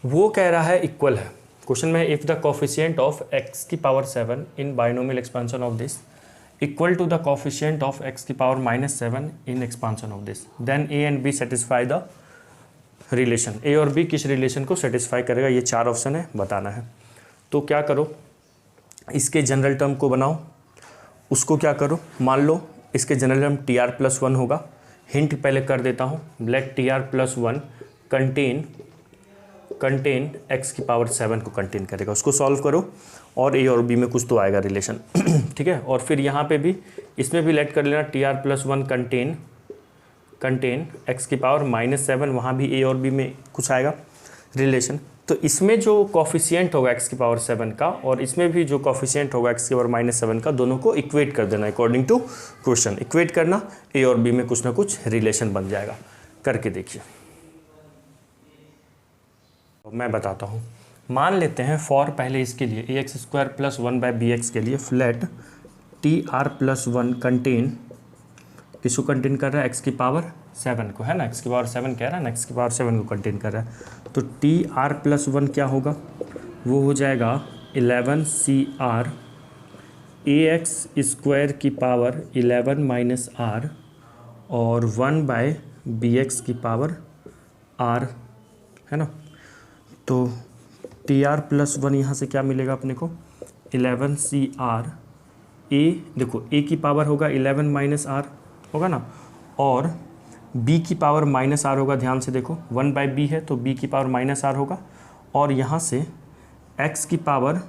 वो कह रहा है इक्वल है। क्वेश्चन में if the coefficient of x की power 7 in binomial expansion of this equal to the coefficient of x की power -7 in expansion of this, then a and b satisfy the relation. a और b किस relation को satisfy करेगा, ये 4 option है, बताना है। तो क्या करो, इसके जनरल टर्म को बनाओ, उसको क्या करो, मान लो इसके जनरल टर्म TR+1 होगा, हिंट पहले कर देता हूँ, लेट TR+1 कंटेन x की पावर 7 को कंटेन करेगा, उसको सॉल्व करो और a और b में कुछ तो आएगा रिलेशन, ठीक है। और फिर यहाँ पे भी, इसमें भी लेट कर लेना TR+1 कंटेन x की पावर -7, वहाँ भी a और b में कुछ आएगा रिलेशन। तो इसमें जो कॉफिशिएंट होगा x की पावर 7 का और इसमें भी जो कॉफिशिएंट होगा x की पावर -7 का, दोनों को इक्वेट कर देना अकॉर्डिंग टू क्वेश्चन। इक्वेट करना, a और b में कुछ ना कुछ रिलेशन बन जाएगा। करके देखिए, मैं बताता हूँ। मान लेते हैं फॉर पहले इसके लिए ax² + 1/bx के लिए फ्लैट TR+1 कंटेन, किसको कंटेन कर रहा है? x की पावर 7 को, है ना, x की पावर 7 कह रहा है ना, x की पावर 7 को कंटेन कर रहा है। तो TR+1 क्या होगा? वो हो जाएगा 11CR ax² की पावर 11 - r और 1/bx की पावर r, है ना। तो TR+1 यहाँ से क्या मिलेगा अपने को? 11CR a, देखो a की पावर होगा 11 - r होगा ना, और b की पावर -r होगा। ध्यान से देखो 1/b है तो b की पावर -r होगा, और यहाँ से x की पावर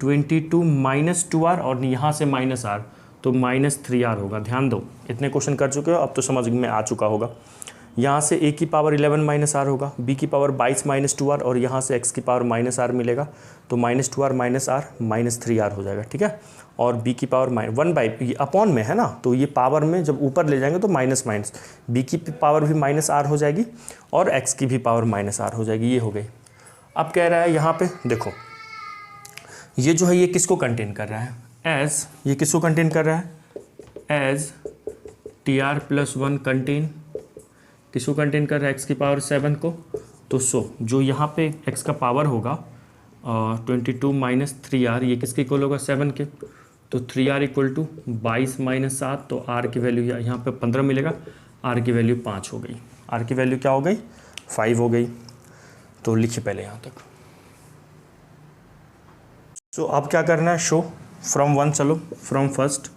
22 - 2r और यहाँ से -r तो -3r होगा। ध्यान दो, इतने क्वेश्चन कर चुके हो, अब तो समझ में आ चुका होगा। यहाँ से a की पावर 11 - r होगा, b की पावर 22 - 2r और यहाँ से x की पावर -r मिलेगा, तो -2r -r -3r हो जाएगा, ठीक है। और b की पावर 1/, अपॉन में है ना, तो ये पावर में जब ऊपर ले जाएंगे तो माइनस, b की पावर भी -r हो जाएगी और x की भी पावर -r हो जाएगी। ये हो गई। अब कह रहा है यहाँ पे देखो, ये जो है ये किसको कंटेन कर रहा है? एज, ये किसको कंटेन कर रहा है? एज TR+1 कंटेन, किसको कंटेन कर रहा है? x की पावर 7 को। तो जो यहाँ पे x का पावर होगा 22 - 3r, ये किसके इक्वल होगा? 7 के। तो 3r = 22 - 7, तो r की वैल्यू यहाँ पे 15 मिलेगा, r की वैल्यू 5 हो गई। r की वैल्यू क्या हो गई? 5 हो गई। तो लिखिए पहले यहाँ तक। अब क्या करना है? शो फ्रॉम 1 चलो, फ्रॉम फर्स्ट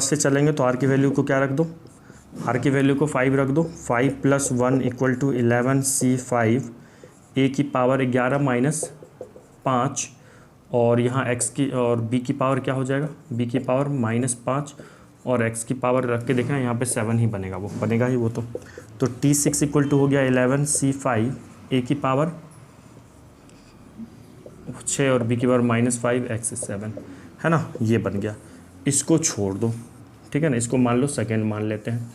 से चलेंगे तो r की वैल्यू को क्या रख दो? r की वैल्यू को 5 रख दो। 5 + 1 = 11C5 a की पावर 11 - 5 और यहाँ x की और b की पावर क्या हो जाएगा? b की पावर -5 और x की पावर रख के देखना, यहाँ पे 7 ही बनेगा, वो बनेगा ही वो तो T6 = हो गया 11C5 a की पावर 6 और b की पावर -5 x 7, है ना, ये बन गया। इसको छोड़ दो, ठीक है ना, इसको मान लो सेकेंड मान लेते हैं।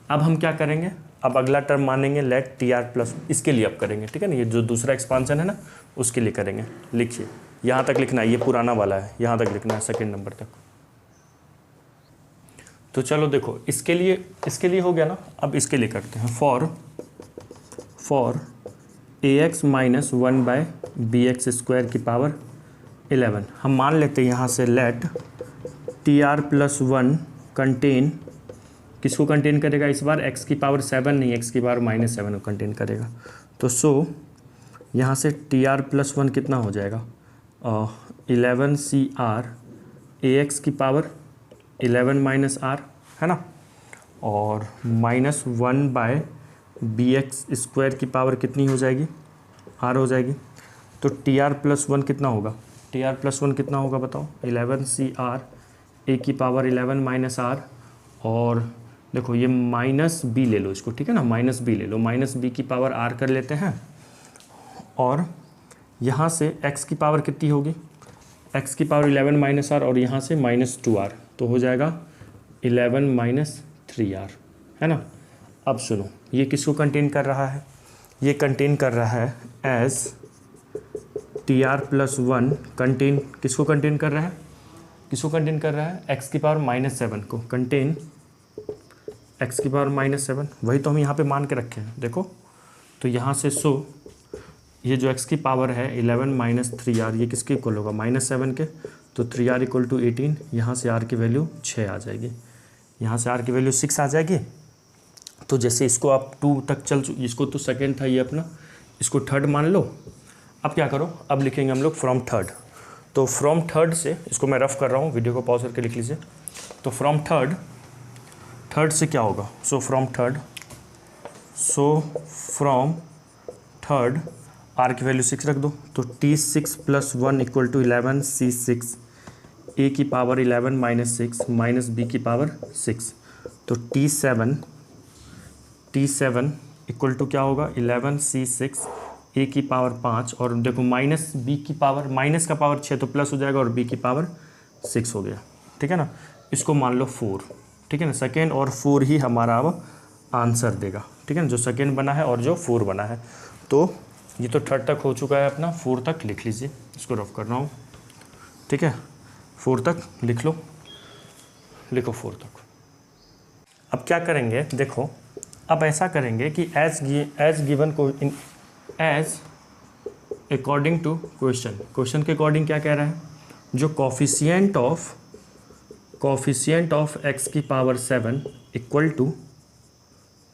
अब हम क्या करेंगे? अब अगला टर्म मानेंगे लेट TR+, इसके लिए अब करेंगे, ठीक है ना, ये जो दूसरा एक्सपांसन है ना उसके लिए करेंगे। लिखिए, यहाँ तक लिखना है, ये पुराना वाला है, यहाँ तक लिखना है, सेकेंड नंबर तक। तो चलो देखो, इसके लिए हो गया ना। अब इसके लिए करते हैं फॉर ax - 1/bx² की पावर 11। हम मान लेते हैं यहाँ से लेट TR+1 कंटेन, किसको कंटेन करेगा इस बार? x की पावर 7 नहीं, x की पावर -7 को कंटेन करेगा। तो यहाँ से TR+1 कितना हो जाएगा? 11CR ax की पावर 11 - r, है ना, और -1/bx² की पावर कितनी हो जाएगी? r हो जाएगी। तो TR+1 कितना होगा? TR+1 कितना होगा बताओ? 11CR a की पावर 11 - r, और देखो ये -b ले लो इसको, ठीक है ना, -b ले लो, -b की पावर r कर लेते हैं, और यहाँ से x की पावर कितनी होगी? x की पावर 11 - r और यहाँ से -2r, तो हो जाएगा 11 - 3r, है ना। अब सुनो, ये किसको कंटेन कर रहा है? ये कंटेन कर रहा है एज TR+1 कंटेन, किसको कंटेन कर रहा है? किसको कंटेन कर रहा है? x की पावर -7 को कंटेन, x की पावर -7, वही तो हम यहाँ पे मान के रखे हैं। देखो तो यहाँ से ये जो x की पावर है 11 - 3r, ये किसके इक्वल होगा? -7 के। तो 3r = 18, यहाँ से r की वैल्यू 6 आ जाएगी, यहाँ से r की वैल्यू 6 आ जाएगी। तो जैसे इसको आप 2 तक इसको तो सेकेंड था ये अपना, इसको थर्ड मान लो। अब क्या करो? अब लिखेंगे हम लोग फ्रॉम थर्ड। तो फ्रॉम थर्ड से, इसको मैं रफ कर रहा हूँ, वीडियो को पॉज करके लिख लीजिए। तो फ्रॉम थर्ड से क्या होगा? फ्रॉम थर्ड r की वैल्यू 6 रख दो। तो T6 + 1 = 11C6 a की पावर 11 - 6 -b की पावर 6। तो T7 = क्या होगा? 11C6 ए की पावर 5 और देखो माइनस बी की पावर, माइनस का पावर 6 तो प्लस हो जाएगा और बी की पावर 6 हो गया, ठीक है ना। इसको मान लो 4, ठीक है ना। सेकेंड और 4 ही हमारा अब आंसर देगा, ठीक है ना, जो सेकेंड बना है और जो 4 बना है। तो ये तो थर्ड तक हो चुका है अपना, 4 तक लिख लीजिए, इसको रफ कर रहा हूँ, ठीक है। 4 तक लिख लो, लिखो 4 तक। अब क्या करेंगे, देखो अब ऐसा करेंगे कि एज गिवन को एज अकॉर्डिंग टू क्वेश्चन के अकॉर्डिंग क्या कह रहा है, जो कोफिशिएंट ऑफ एक्स की power 7 equal to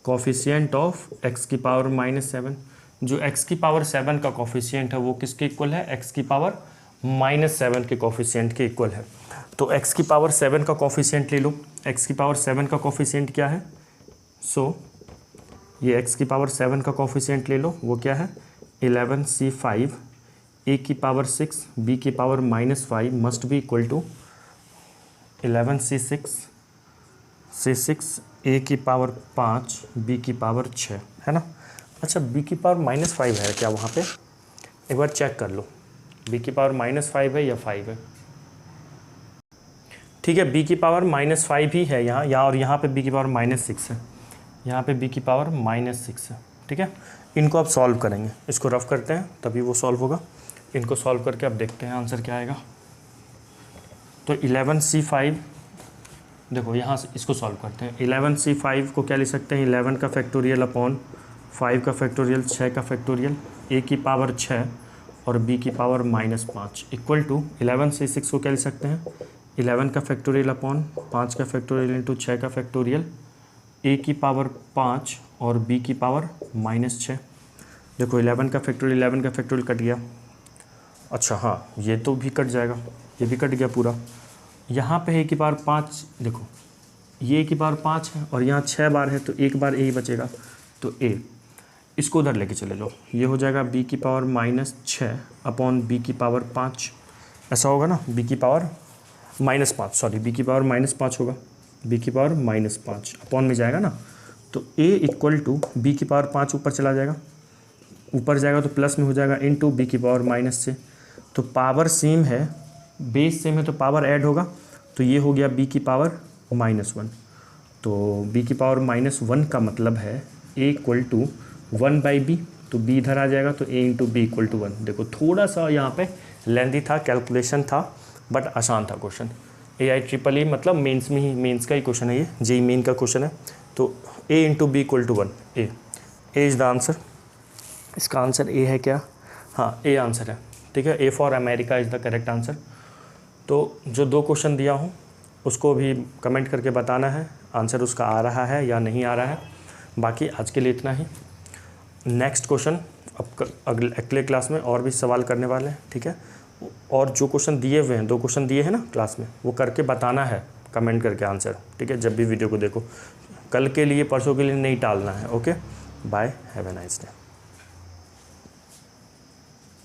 coefficient of x की पावर -7। जो एक्स की पावर 7 का कोफिशिएंट है वो किसके इक्वल है, एक्स की पावर -7 के कोफिशिएंट के इक्वल है। तो एक्स की पावर 7 का कोफिशिएंट ले लो। एक्स की पावर 7 का कोफिशिएंट क्या है, ये एक्स की पावर 7 का कोफिशिएंट ले लो, वो क्या है 11c5, ए की पावर 6, बी की power -5 must be equal to 11c6 a की पावर 5, बी की पावर 6, है ना। अच्छा बी की पावर -5 है क्या वहाँ पे, एक बार चेक कर लो, बी की पावर -5 है या 5 है। ठीक है, बी की पावर -5 ही है यहाँ और यहाँ पे बी की पावर -6 है, यहाँ पे बी की पावर -6 है, ठीक है। इनको अब सॉल्व करेंगे, इसको रफ करते हैं तभी वो सॉल्व होगा। इनको सॉल्व करके अब देखते हैं आंसर क्या आएगा। तो 11c5, देखो यहाँ से इसको सॉल्व करते हैं। 11c5 को क्या लिख सकते हैं, 11 का फैक्टोरियल अपॉन 5 का फैक्टोरियल, 6 का फैक्टोरियल, ए की पावर 6 और बी की पावर -5 इक्वल टू 11c6 को क्या लिख सकते हैं, 11 का फैक्टोरियल अपॉन 5 का फैक्टोरियल इंटू 6 का फैक्टोरियल, ए की पावर 5 और बी की पावर -6। देखो 11 का फैक्टोरियल कट गया। अच्छा हाँ, ये तो भी कट जाएगा, ये भी कट गया पूरा। यहाँ पे ए की पावर 5, देखो ये ए की पावर 5 है और यहाँ 6 बार है तो एक बार ए ही बचेगा, तो ए इसको उधर लेके चले जाओ, ये हो जाएगा बी की पावर -6 अपॉन बी की पावर 5, ऐसा होगा ना, बी की पावर -5, सॉरी बी की पावर -5 होगा, बी की पावर -5 अपॉन में जाएगा ना, तो ए इक्वल टू बी की पावर 5 ऊपर चला जाएगा, ऊपर जाएगा तो प्लस में हो जाएगा इनटू बी की पावर -6। तो पावर सेम है, बेस सेम है तो पावर ऐड होगा, तो ये हो गया बी की पावर -1। तो बी की पावर -1 का मतलब है ए इक्वल टू 1/b, तो बी इधर आ जाएगा तो ए इंटू बी इक्वल टू 1। देखो थोड़ा सा यहाँ पे लेंथी था, कैलकुलेशन था, बट आसान था क्वेश्चन। AIEEE मतलब मेंस में ही, मेंस का ही क्वेश्चन है ये, JEE मेन का क्वेश्चन है। तो a into b equal to 1, A is the answer. इसका आंसर ए है क्या, हाँ ए आंसर है, ठीक है। A for America is the correct answer. तो जो 2 क्वेश्चन दिया हूँ उसको भी कमेंट करके बताना है आंसर उसका आ रहा है या नहीं आ रहा है। बाकी आज के लिए इतना ही। नेक्स्ट क्वेश्चन अब अगले क्लास में और भी सवाल करने वाले हैं, ठीक है। और जो क्वेश्चन दिए हुए हैं, 2 क्वेश्चन दिए हैं ना क्लास में, वो करके बताना है कमेंट करके आंसर, ठीक है। जब भी वीडियो को देखो, कल के लिए परसों के लिए नहीं टालना है। Okay, bye, have a nice day.